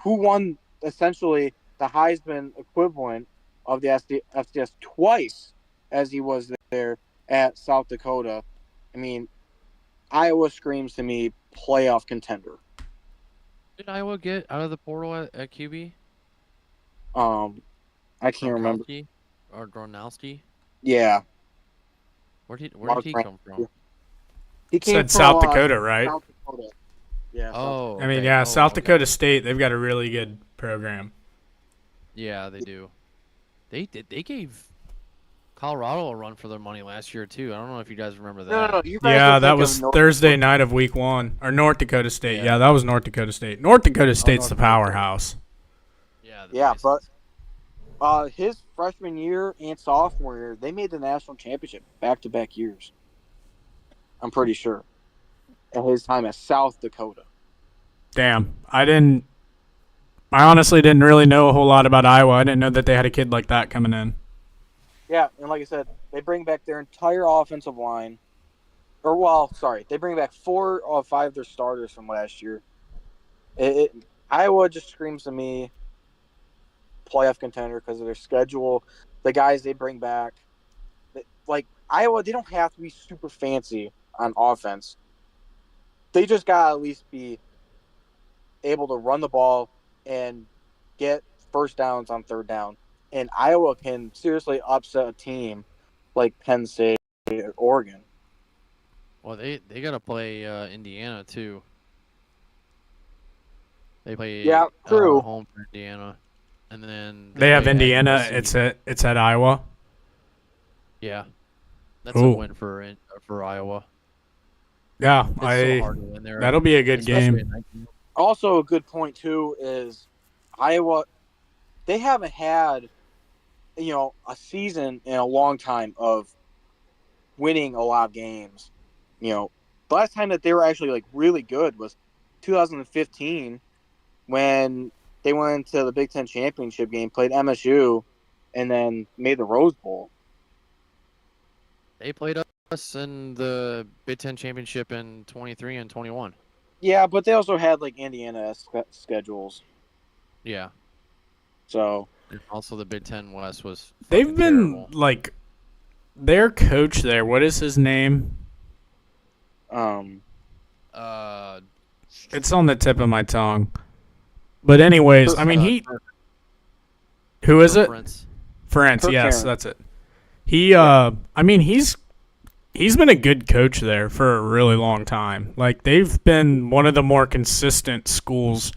won essentially the Heisman equivalent of the FCS twice as he was there at South Dakota. I mean, Iowa screams to me playoff contender. Did Iowa get out of the portal at QB? I can't remember. Or Gronowski? Yeah. Where did he come from? He came Said from South Dakota, right? South Dakota. Yeah. Oh, I mean, okay. yeah, Oh, South okay. Dakota State, they've got a really good program. Yeah, they do. They gave Colorado a run for their money last year too. I don't know if you guys remember that. No. You guys Yeah, are that thinking was of North Thursday Dakota. night of week 1. Or North Dakota State. Yeah. Yeah, that was North Dakota State. North Dakota State's North the Dakota. powerhouse. Yeah. Yeah, but his freshman year and sophomore year, they made the national championship back-to-back years. I'm pretty sure. At his time at South Dakota. Damn. I honestly didn't really know a whole lot about Iowa. I didn't know that they had a kid like that coming in. Yeah, and like I said, they bring back their entire offensive line. They bring back 4 of 5 of their starters from last year. Iowa just screams to me playoff contender because of their schedule, the guys they bring back. Like, Iowa, they don't have to be super fancy on offense. They just got to at least be able to run the ball and get first downs on third down. And Iowa can seriously upset a team like Penn State or Oregon. Well, they got to play Indiana too. They play true. home for Indiana, and then They have play at Indiana. USC. It's at Iowa. Yeah, that's Ooh. a win for Iowa. Yeah, It's so hard to win there. that'll be a good Especially game. at 19. Also, a good point too is Iowa. They haven't had, a season in a long time of winning a lot of games. The last time that they were actually like really good was 2015 when they went into the Big Ten championship game, played MSU, and then made the Rose Bowl. They played us in the Big Ten championship in 23 and 21. Yeah, but they also had like Indiana schedules. Yeah. So And also, the Big Ten West was. They've been terrible. like their coach there. What is his name? It's on the tip of my tongue. But anyways, I mean who is it? Prince. France, Kirk yes, Ferentz. that's it. I mean he's been a good coach there for a really long time. Like they've been one of the more consistent schools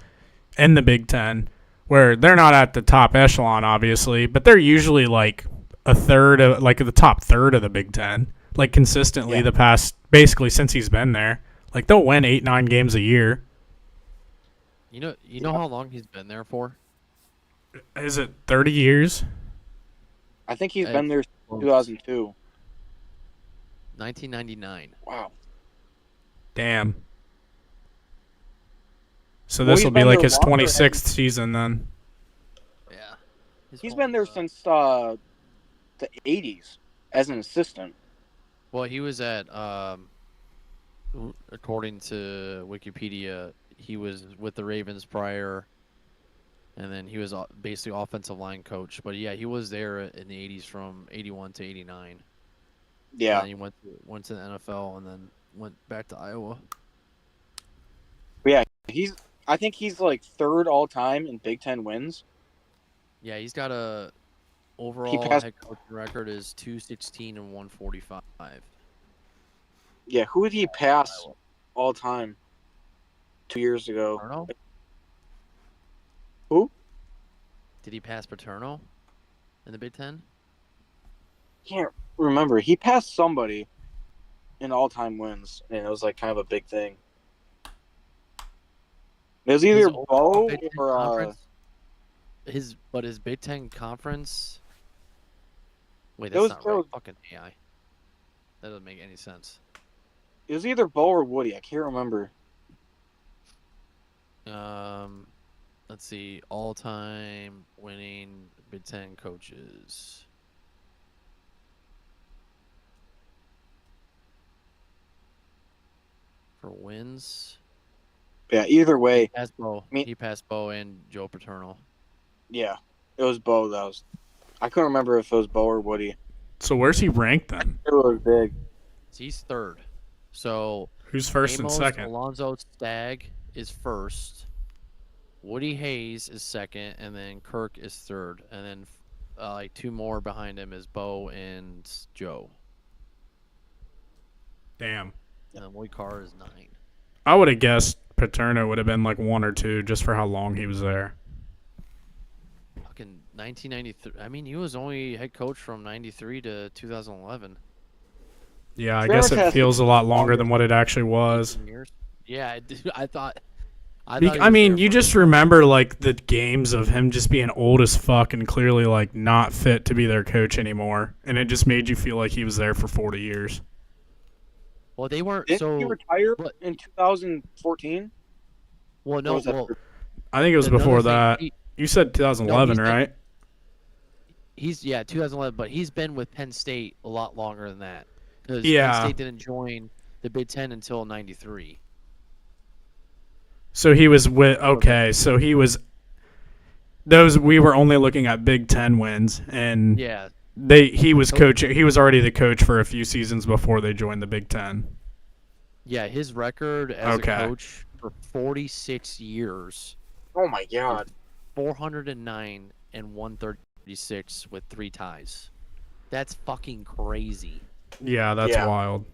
in the Big Ten, where they're not at the top echelon, obviously, but they're usually like the top third of the Big Ten, like consistently Yeah. the past basically since he's been there. Like they'll win 8-9 games a year, You know how long he's been there for? Is it 30 years? I think he's been there since 2002. 1999. Wow. Damn. So this will be like his 26th season then. Yeah. He's been there since the 80s as an assistant. Well, he was at according to Wikipedia, he was with the Ravens prior, and then he was basically offensive line coach. But yeah, he was there in the 80s from 81 to 89. Yeah. And then he went to the NFL and then went back to Iowa. But yeah, I think he's like third all time in Big Ten wins. Yeah, he's got a overall head coach record is 216 and 145. Yeah, who did he pass all time 2 years ago? Paterno? Who? Did he pass Paterno in the Big Ten? Can't remember. He passed somebody in all-time wins, and it was like kind of a big thing. It was either Bo or his Big Ten conference. Wait, that's not right. Fucking AI. That doesn't make any sense. It was either Bo or Woody. I can't remember. Let's see. All-time winning Big Ten coaches. For wins. Yeah, either way. He passed Bo. He passed Bo and Joe Paterno. Yeah, it was Bo. I couldn't remember if it was Bo or Woody. So where's he ranked then? It was big. He's third. So who's first and second? Alonzo Stagg is first. Woody Hayes is second, and then Kirk is third, and then like two more behind him is Bo and Joe. Damn. And then Lloyd Carr is 9. I would have guessed Paterno would have been like 1 or 2 just for how long he was there. Fucking 1993. I mean, he was only head coach from 93 to 2011. Yeah, I guess it feels a lot longer than what it actually was. Yeah, I thought. I mean, you just remember like the games of him just being old as fuck and clearly like not fit to be their coach anymore, and it just made you feel like he was there for 40 years. Well, they weren't. Didn't he retire in 2014? Well, no. I think it was before that. You said 2011, right? He's 2011, but he's been with Penn State a lot longer than that. Because Penn State didn't join the Big Ten until 93. So he was so he was we were only looking at Big Ten wins, and he was coaching. He was already the coach for a few seasons before they joined the Big Ten. Yeah, his record as a coach for 46 years. Oh my God. 409 and 136 with 3 ties. That's fucking crazy. Yeah, that's wild.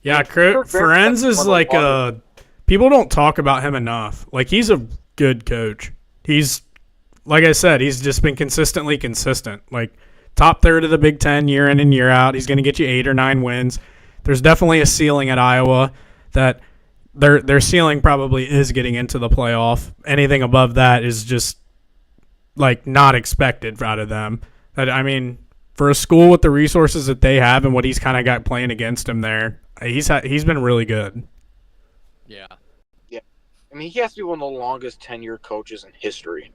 Yeah, Ferenz is like people don't talk about him enough. Like, he's a good coach. He's, like I said, he's just been consistently consistent. Like, top third of the Big Ten year in and year out. He's going to get you 8 or 9 wins. There's definitely a ceiling at Iowa that their ceiling probably is getting into the playoff. Anything above that is just, like, not expected out of them. I mean, for a school with the resources that they have and what he's kind of got playing against him there, he's been really good. Yeah. Yeah. I mean, he has to be one of the longest tenured coaches in history.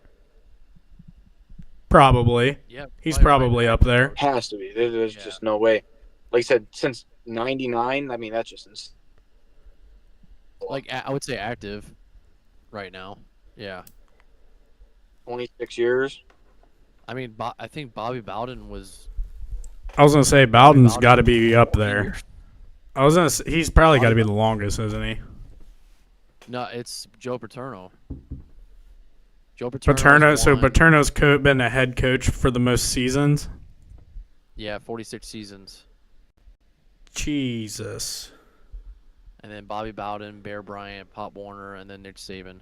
Probably. Yeah. He's probably up there. Has to be. There's just no way. Like I said, since 99, I mean, that's just like, I would say active right now. Yeah. 26 years. I mean, I think Bobby Bowden was. I was gonna say Bowden's got to be up there. He's probably got to be the longest, isn't he? No, it's Joe Paterno. Paterno's been a head coach for the most seasons. Yeah, 46 seasons. Jesus. And then Bobby Bowden, Bear Bryant, Pop Warner, and then Nick Saban.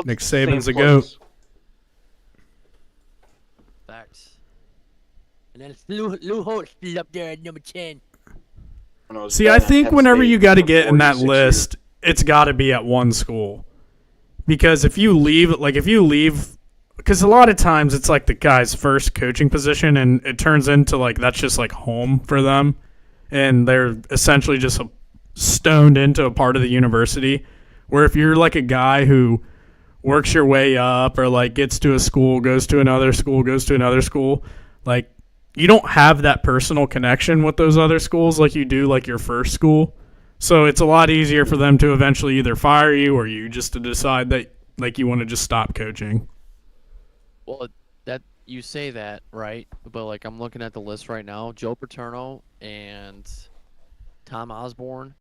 Nick Saban's a goat. Facts. And then Lou Holtz still up there at number 10. knows See, I been at think Penn whenever State you got to for get in that 46 list, it's got to be at one school. Because if you leave, because a lot of times it's like the guy's first coaching position, and it turns into like that's just like home for them, and they're essentially just stoned into a part of the university. Where if you're like a guy who works your way up, or like gets to a school, goes to another school, goes to another school, like you don't have that personal connection with those other schools like you do like your first school. So it's a lot easier for them to eventually either fire you or you just to decide that like you want to just stop coaching. Well, that you say that, right? But like I'm looking at the list right now. Joe Paterno and Tom Osborne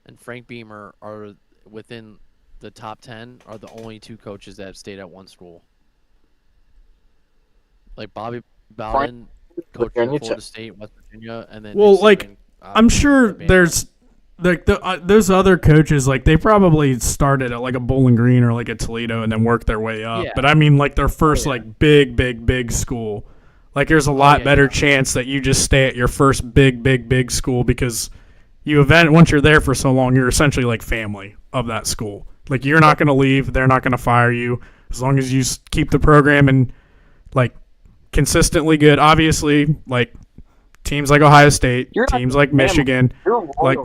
and Frank Beamer are within the top 10 are the only 2 coaches that have stayed at one school. Like Bobby Bowden coached at Virginia Florida State, West Virginia, and then Well, Nick like, Saban, I'm sure Alabama. there's like those other coaches, like they probably started at like a Bowling Green or like a Toledo and then worked their way up. Yeah. But I mean, like their first yeah. like big school, like there's a lot better chance that you just stay at your first big school because once you're there for so long, you're essentially like family of that school. Like you're not going to leave, they're not going to fire you as long as you keep the program and like consistently good. Obviously, like teams like Ohio State, teams like Michigan, like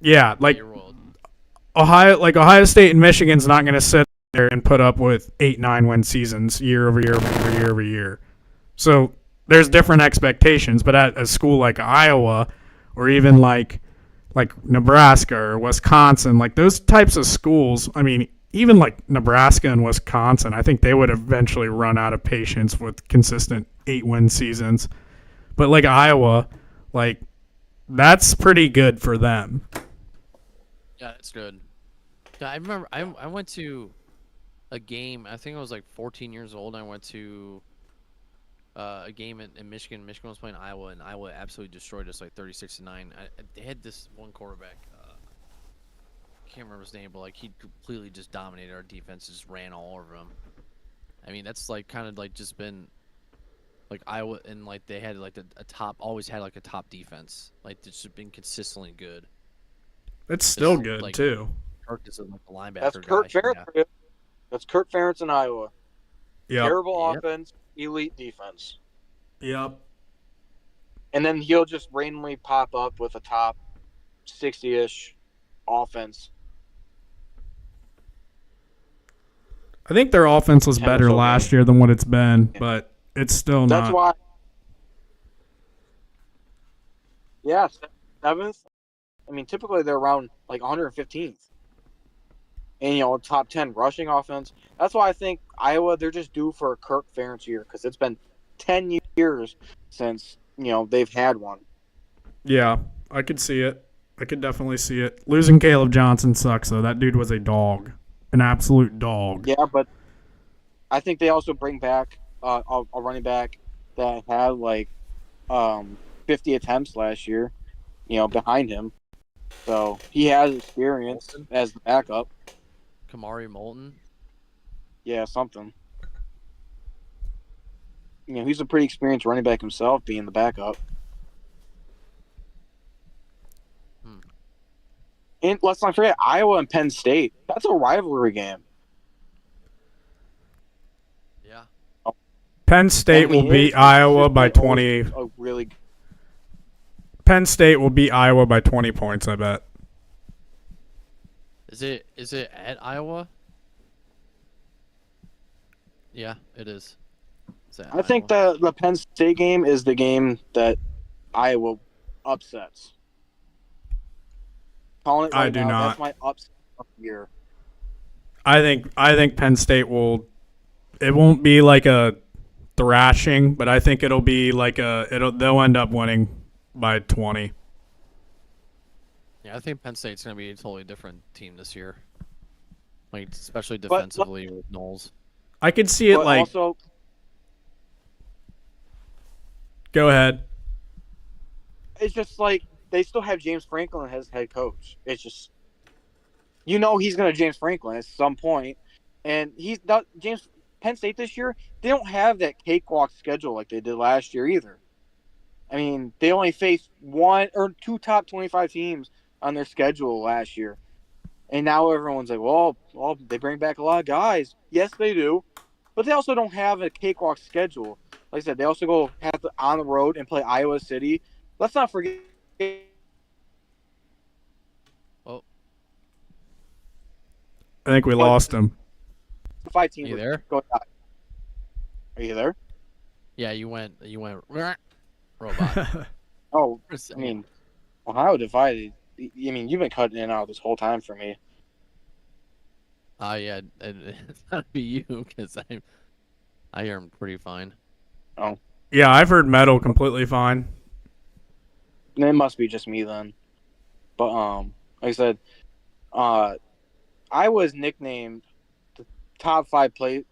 yeah, like Ohio State and Michigan's not going to sit there and put up with 8-9 win seasons year over year. So there's different expectations, but at a school like Iowa or even like Nebraska or Wisconsin, like those types of schools, I mean, even like Nebraska and Wisconsin, I think they would eventually run out of patience with consistent 8-win seasons. But like Iowa, like that's pretty good for them. Yeah, it's good. Yeah, I remember I went to a game. I think I was like 14 years old. I went to a game in Michigan. Michigan was playing Iowa, and Iowa absolutely destroyed us, like 36-9. They had this one quarterback. Can't remember his name, but like he completely just dominated our defense. Just ran all over them. I mean, that's like kind of like just been like Iowa, and like they had like a top, always had like a top defense. Like it's just been consistently good. It's still good like, too. Kirk is like a linebacker. That's Kurt guy. Ferentz. Yeah. That's Kurt Ferentz in Iowa. Yep. Terrible offense, elite defense. Yep. And then he'll just randomly pop up with a top 60-ish offense. I think their offense was better last year than what it's been, but it's still not. That's why. Yeah, 7th. I mean, typically they're around like 115th. And, top 10 rushing offense. That's why I think Iowa, they're just due for a Kirk Ferentz year because it's been 10 years since, they've had one. Yeah, I could see it. I could definitely see it. Losing Caleb Johnson sucks, though. That dude was a dog. An absolute dog. Yeah, but I think they also bring back a running back that had like 50 attempts last year, behind him. So he has experience as the backup. Kamari Moulton. Yeah, something. He's a pretty experienced running back himself, being the backup. And let's not forget Iowa and Penn State. That's a rivalry game. Yeah. Penn State will beat Iowa by 20. Penn State will beat Iowa by 20 points, I bet. Is it at Iowa? Yeah, it is. I think the Penn State game is the game that Iowa upsets. Calling it right I do now, not. That's my upset of the year. I think Penn State will. It won't be like a thrashing, but I think it'll be like they'll end up winning by 20. Yeah, I think Penn State's gonna be a totally different team this year. Like especially defensively with Knowles. I could see it like. Also, go ahead. It's just like they still have James Franklin as head coach. It's just, he's going to James Franklin at some point, and he's not Penn State this year. They don't have that cakewalk schedule like they did last year either. I mean, they only faced one or two top 25 teams on their schedule last year. And now everyone's like, well, they bring back a lot of guys. Yes, they do. But they also don't have a cakewalk schedule. Like I said, they also have to on the road and play Iowa City. Let's not forget. Well, I think we lost him. 5 teams. you there? Are you there? Yeah, you went robot. Oh, I mean, Ohio divided. I mean, you've been cutting in and out this whole time for me. Yeah, it's gotta be you because I hear him pretty fine. Oh, Yeah, I've heard metal completely fine. it must be just me then. But like I said, I was nicknamed the top 5 play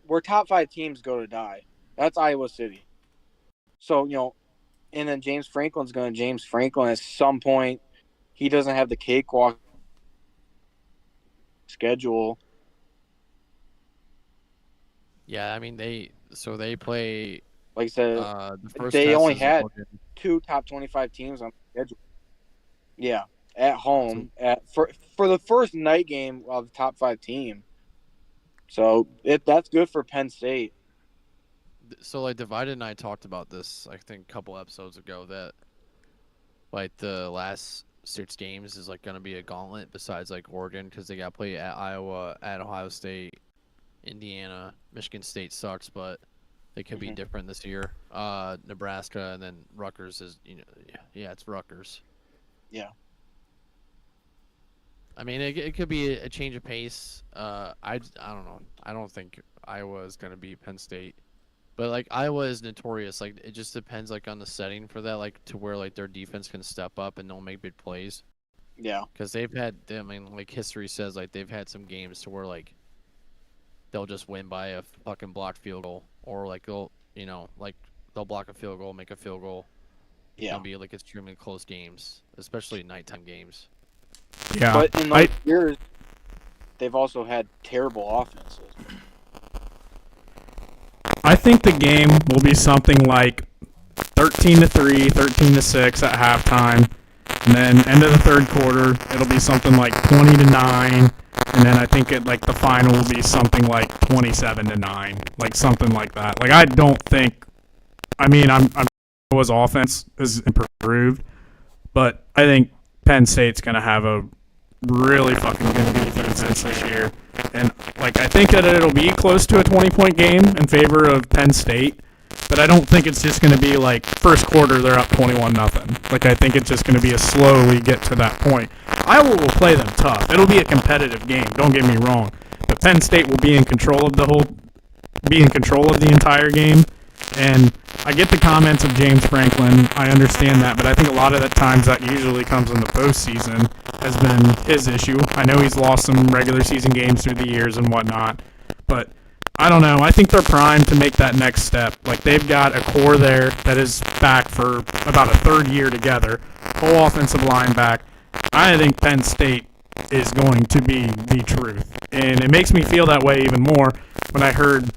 where top 5 teams go to die. That's Iowa City. So and then James Franklin's going to James Franklin at some point. He doesn't have the cakewalk schedule. Yeah, I mean they play. Like I said, The first they test only is had Oregon. 2 top 25 teams on the schedule. Yeah, at home for the first night game of the top 5 team. So that's good for Penn State. So like Divided and I talked about this I think a couple episodes ago that like the last 6 games is like gonna be a gauntlet besides like Oregon because they got to play at Iowa, at Ohio State, Indiana, Michigan State sucks, but they could be different this year. Nebraska and then Rutgers is yeah it's Rutgers. Yeah. I mean it could be a change of pace. I don't know. I don't think Iowa is gonna beat Penn State. But like Iowa is notorious. Like it just depends like on the setting for that, like to where like their defense can step up and don't make big plays. Yeah. Because they've had, I mean, like history says, like they've had some games to where like they'll just win by a fucking blocked field goal, or like like they'll block a field goal, make a field goal. Yeah. It'll be like extremely close games, especially nighttime games. Yeah. But in those years, they've also had terrible offenses. I think the game will be something like 13-3, 13-6 at halftime, and then end of the third quarter, it'll be something like 20-9, and then I think the final will be something like 27-9, like something like that. Like I don't think, I mean, Iowa's offense is improved, but I think Penn State's gonna have a really fucking good defense this year. And like I think that it'll be close to a 20-point game in favor of Penn State, but I don't think it's just going to be like first quarter they're up 21-0. Like I think it's just going to be a slowly get to that point. Iowa will play them tough. It'll be a competitive game. Don't get me wrong, but Penn State will be in control of the entire game. And I get the comments of James Franklin. I understand that, but I think a lot of the times that usually comes in the postseason has been his issue. I know he's lost some regular season games through the years and whatnot, but I don't know. I think they're primed to make that next step. Like they've got a core there that is back for about a third year together, whole offensive line back. I think Penn State is going to be the truth, and it makes me feel that way even more when I heard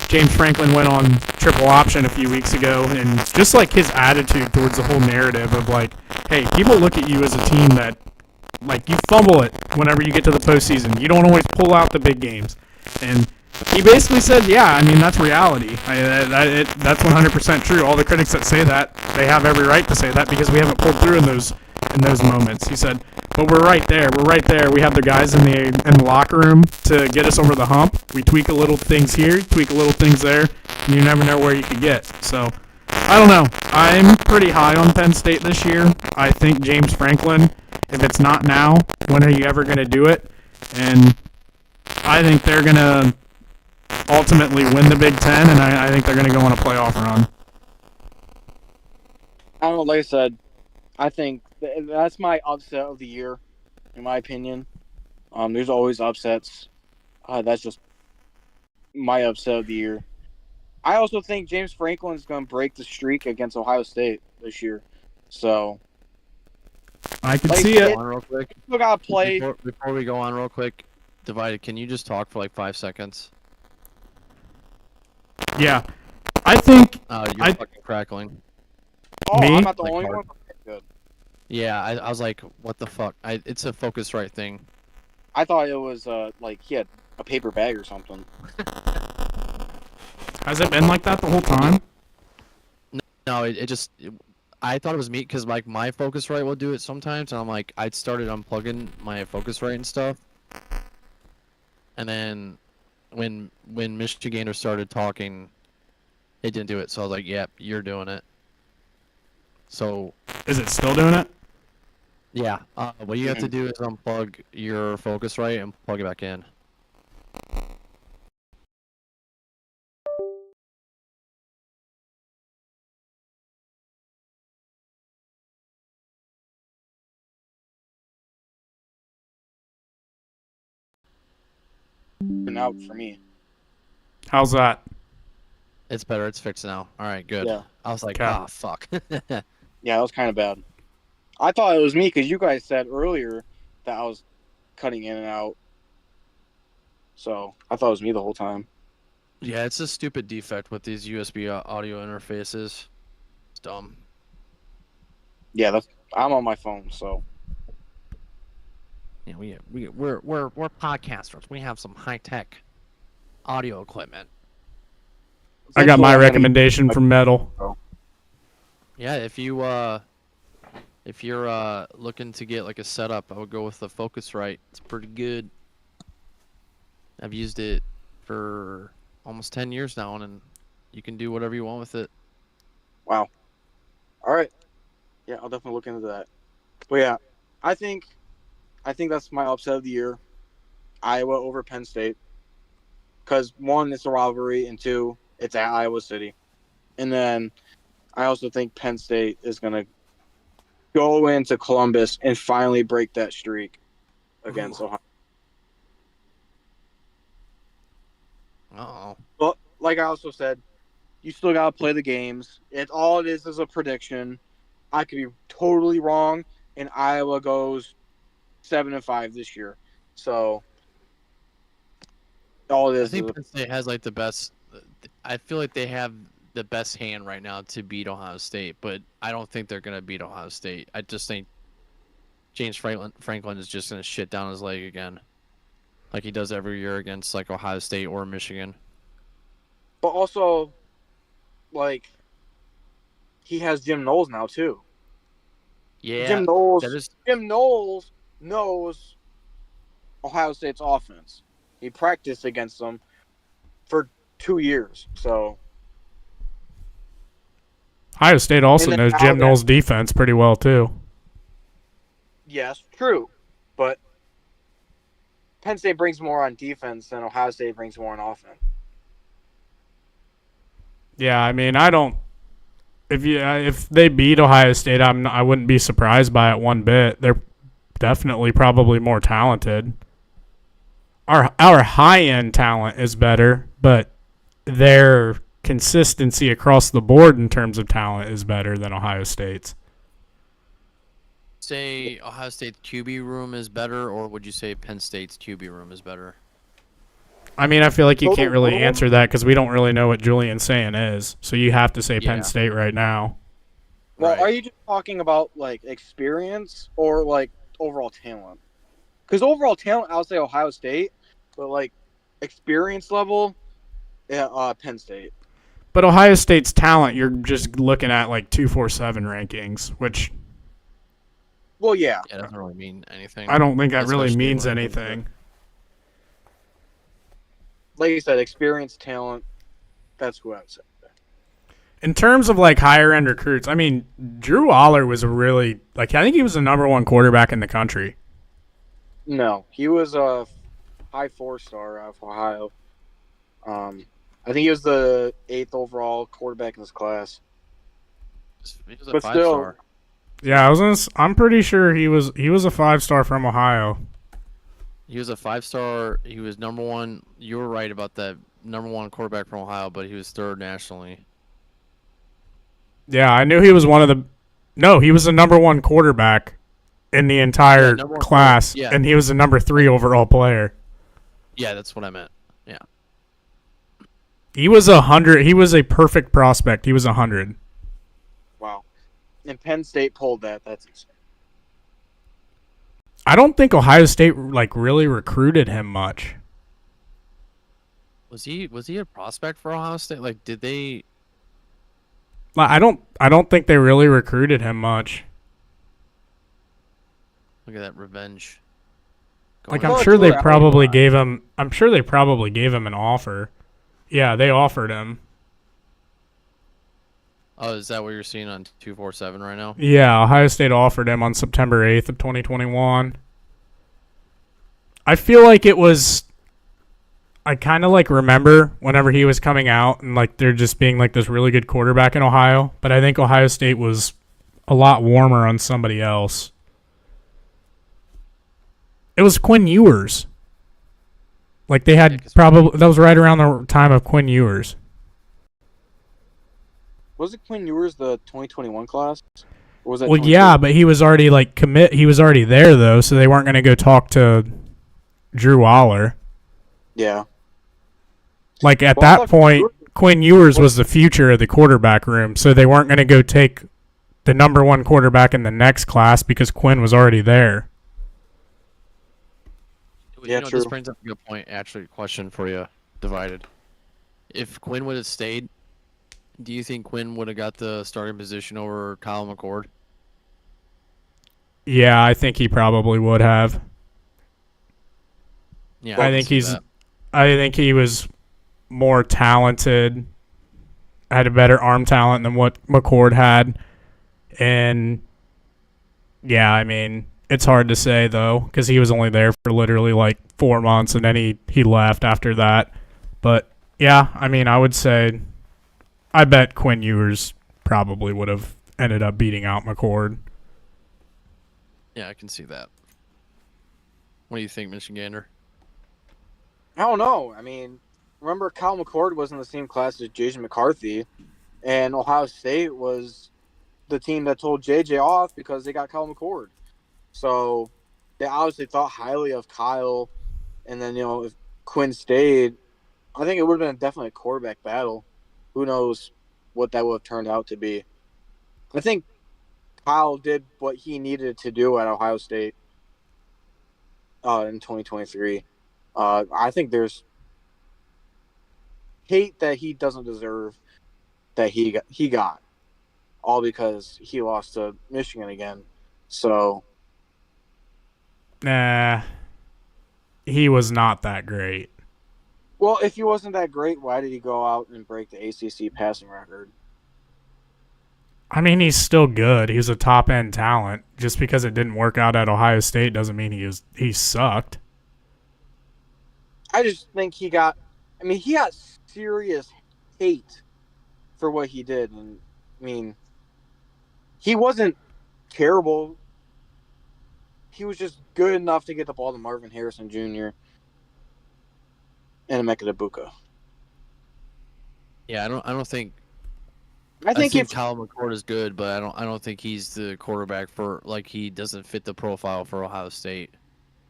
James Franklin went on triple option a few weeks ago, and just like his attitude towards the whole narrative of like, hey, people look at you as a team that like you fumble it whenever you get to the postseason. You don't always pull out the big games. And he basically said, yeah, I mean, that's reality. That's 100% true. All the critics that say that, they have every right to say that because we haven't pulled through in those moments. He said, but we're right there. We're right there. We have the guys in the locker room to get us over the hump. We tweak a little things here, tweak a little things there, and you never know where you could get. So, I don't know. I'm pretty high on Penn State this year. I think James Franklin, if it's not now, when are you ever going to do it? And I think they're going to ultimately win the Big Ten, and I think they're going to go on a playoff run. I don't know, like I said, I think that's my upset of the year, in my opinion. There's always upsets. That's just my upset of the year. I also think James Franklin is going to break the streak against Ohio State this year. So I can see it. Real quick. Still got to play. Before we go on real quick, Divided, can you just talk for like 5 seconds? Yeah. I think You're fucking crackling. Oh, Me? I'm not the Like only hard. one. Okay, good. Yeah, I was like, what the fuck? It's a Focusrite thing. I thought it was like he had a paper bag or something. Has it been like that the whole time? No, I thought it was me because like my Focusrite will do it sometimes, and I'm like, I started unplugging my Focusrite and stuff, and then when Michigander started talking, it didn't do it. So I was like, yep, you're doing it. So Is it still doing it? yeah, what you have to do is unplug your Focusrite and plug it back in. Been out for me. How's that? It's better. It's fixed now. All right, good. Yeah. I was like, Okay. ah, fuck. Yeah, that was kind of bad. I thought it was me because you guys said earlier that I was cutting in and out. So I thought it was me the whole time. Yeah, it's a stupid defect with these USB audio interfaces. It's dumb. Yeah, I'm on my phone, so Yeah, we're podcasters. We have some high tech audio equipment. I got my Eventually, I'm gonna recommendation from Metal. Yeah, if you're looking to get like a setup, I would go with the Focusrite. It's pretty good. I've used it for almost 10 years now, and you can do whatever you want with it. Wow. All right. Yeah, I'll definitely look into that. But yeah, I think that's my upset of the year. Iowa over Penn State. Because one, it's a rivalry, and two, it's at Iowa City. And then I also think Penn State is going to go into Columbus and finally break that streak against Ohio. Uh-oh. But like I also said, you still got to play the games. All it is a prediction. I could be totally wrong, and Iowa goes 7-5 this year. So all it I is think Penn State has like the best. I feel like they have the best hand right now to beat Ohio State, but I don't think they're gonna beat Ohio State. I just think James Franklin is just gonna shit down his leg again, like he does every year against like Ohio State or Michigan. But also, like, he has Jim Knowles now too. Yeah, Jim Knowles. that is. Jim Knowles knows Ohio State's offense. He practiced against them for 2 years. So Ohio State also And then knows now Jim they're- Knowles' defense pretty well too. yes, true. But Penn State brings more on defense than Ohio State brings more on offense. Yeah, I mean, I don't. If they beat Ohio State, I wouldn't be surprised by it one bit. They're definitely probably more talented. Our high end talent is better, but their consistency across the board in terms of talent is better than Ohio State's. Say Ohio State's QB room is better, or would you say Penn State's QB room is better? I mean, I feel like you Total can't really world? answer that because we don't really know what Julian's saying is. So you have to say Yeah. Penn State right now. Well, Right. are you just talking about like experience or like overall talent? Because overall talent, I'll say Ohio State, but like experience level, yeah, Penn State. But Ohio State's talent, you're just looking at like 247 rankings, which Well, yeah. Yeah, it doesn't really mean anything. I don't think that really Especially means when- anything. Like you said, experience, talent. That's who I would say. In terms of like higher end recruits, I mean, Drew Aller was a really I think he was the number one quarterback in the country. No, he was a high 4-star out of Ohio. I think he was the 8th overall quarterback in his class. He was a But 5-star. Yeah, I'm pretty sure he was a 5-star from Ohio. He was a 5-star. He was number one. You were right about that. Number one quarterback from Ohio, but he was third nationally. Yeah, I knew he was one of the. No, he was the number one quarterback in the entire number one class, quarterback, yeah. and he was the number 3 overall player. Yeah, that's what I meant. Yeah. He was 100. He was a perfect prospect. He was 100. Wow. and Penn State pulled that. That's insane. I don't think Ohio State like really recruited him much. Was he a prospect for Ohio State? Like, did they? Like, I don't think they really recruited him much. Look at that revenge. Like, Going I'm on. sure they probably gave him. I'm sure they probably gave him an offer. Yeah, they offered him. Oh, is that what you're seeing on 247 right now? Yeah, Ohio State offered him on September 8th of 2021. I feel like it was. I kind of like remember whenever he was coming out and like there just being like this really good quarterback in Ohio, but I think Ohio State was a lot warmer on somebody else. It was Quinn Ewers. Like they had probably that was right around the time of Quinn Ewers. Was it Quinn Ewers the 2021 class? Or was that? Well, yeah, but he was already like he was already there though, so they weren't going to go talk to Drew Waller. Yeah. Like at that point, Quinn Ewers was the future of the quarterback room, so they weren't going to go take the number one quarterback in the next class because Quinn was already there. Yeah, true. This brings up a good point. Actually, question for you, Divided. If Quinn would have stayed, do you think Quinn would have got the starting position over Kyle McCord? Yeah, I think he probably would have. Yeah, I think he was more talented, had a better arm talent than what McCord had, and yeah, I mean it's hard to say though because he was only there for literally like 4 months and then he left after that. But yeah, I mean I would say I bet Quinn Ewers probably would have ended up beating out McCord. Yeah, I can see that. What do you think, Michigander? I don't know. I mean, remember Kyle McCord was in the same class as J.J. McCarthy, and Ohio State was the team that told J.J. off because they got Kyle McCord. So they obviously thought highly of Kyle, and then, if Quinn stayed, I think it would have been definitely a quarterback battle. Who knows what that would have turned out to be. I think Kyle did what he needed to do at Ohio State in 2023. I think there's hate that he doesn't deserve that he got all because he lost to Michigan again. So, Nah, he was not that great. well, if he wasn't that great, why did he go out and break the ACC passing record? I mean, he's still good. He's a top-end talent. Just because it didn't work out at Ohio State doesn't mean he sucked. I just think he got serious hate for what he did. And, I mean, he wasn't terrible. He was just good enough to get the ball to Marvin Harrison Jr. and Emeka Egbuka. Yeah, I don't think. I think if Kyle McCord is good, but I don't think he's the quarterback for like he doesn't fit the profile for Ohio State.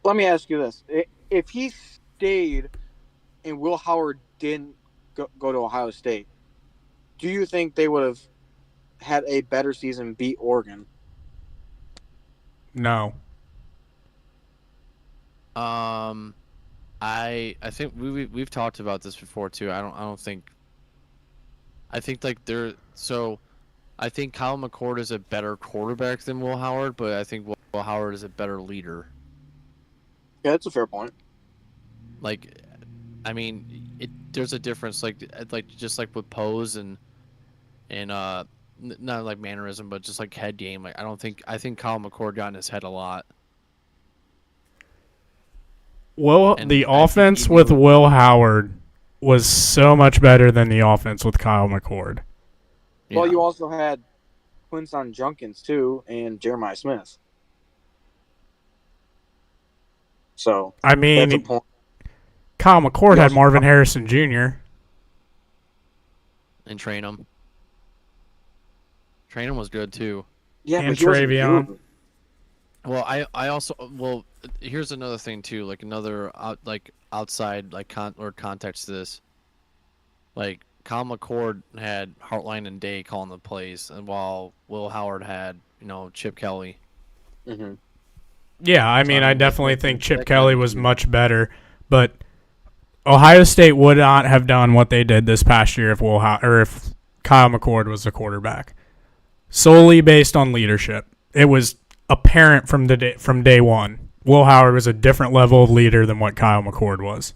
let me ask you this: if he stayed and Will Howard didn't go to Ohio State, do you think they would have had a better season, beat Oregon? No. I think we've talked about this before too. I think like I think Kyle McCord is a better quarterback than Will Howard, but I think Will Howard is a better leader. Yeah, that's a fair point. Like, I mean, there's a difference. Like just like with pose and not like mannerism, but just like head game. Like I think Kyle McCord got in his head a lot. Well, the offense with Will Howard was so much better than the offense with Kyle McCord. Well, you also had Quinton Junkins too, and Jeremiah Smith. So I mean, that's a point. Kyle McCord had Marvin Harrison Jr. and train him. Train him was good too. Yeah, and but he wasn't Travion. good. Well, I also here's another thing too, like another outside context to this. Like Kyle McCord had Hartline and Day calling the plays, and while Will Howard had Chip Kelly. Mm-hmm. Yeah, I So, mean, I definitely that think Chip that Kelly kinda was huge. much better, but Ohio State would not have done what they did this past year if if Kyle McCord was the quarterback. Solely based on leadership, it was apparent from day one. Will Howard was a different level of leader than what Kyle McCord was.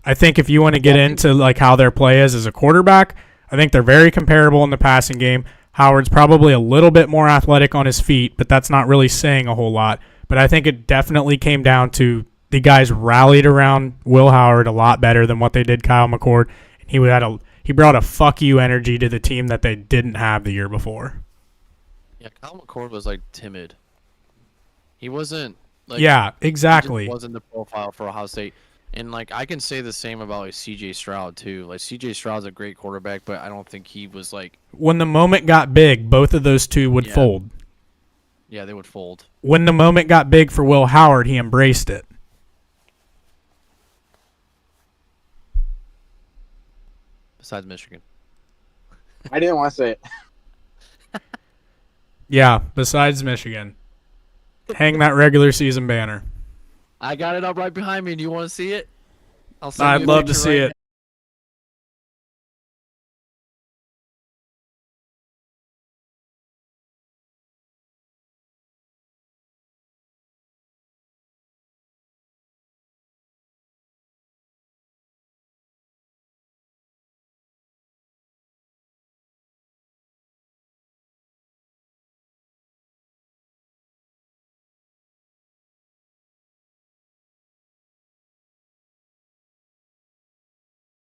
I think if you want to get into like how their play is as a quarterback, I think they're very comparable in the passing game. Howard's probably a little bit more athletic on his feet, but that's not really saying a whole lot. But I think it definitely came down to the guys rallied around Will Howard a lot better than what they did Kyle McCord. He brought a fuck you energy to the team that they didn't have the year before. Yeah, Kyle McCord was like timid. He wasn't like Yeah, he exactly. just wasn't the profile for Ohio State. And like I can say the same about like CJ Stroud too. Like CJ Stroud's a great quarterback, but I don't think he was like When the moment got big, both of those two would Yeah. fold. yeah, they would fold. When the moment got big for Will Howard, he embraced it. Besides Michigan. I didn't want to say it. Yeah, besides Michigan. Hang that regular season banner. I got it up right behind me. Do you want to see it? I'll send you I'd a love to picture see right it.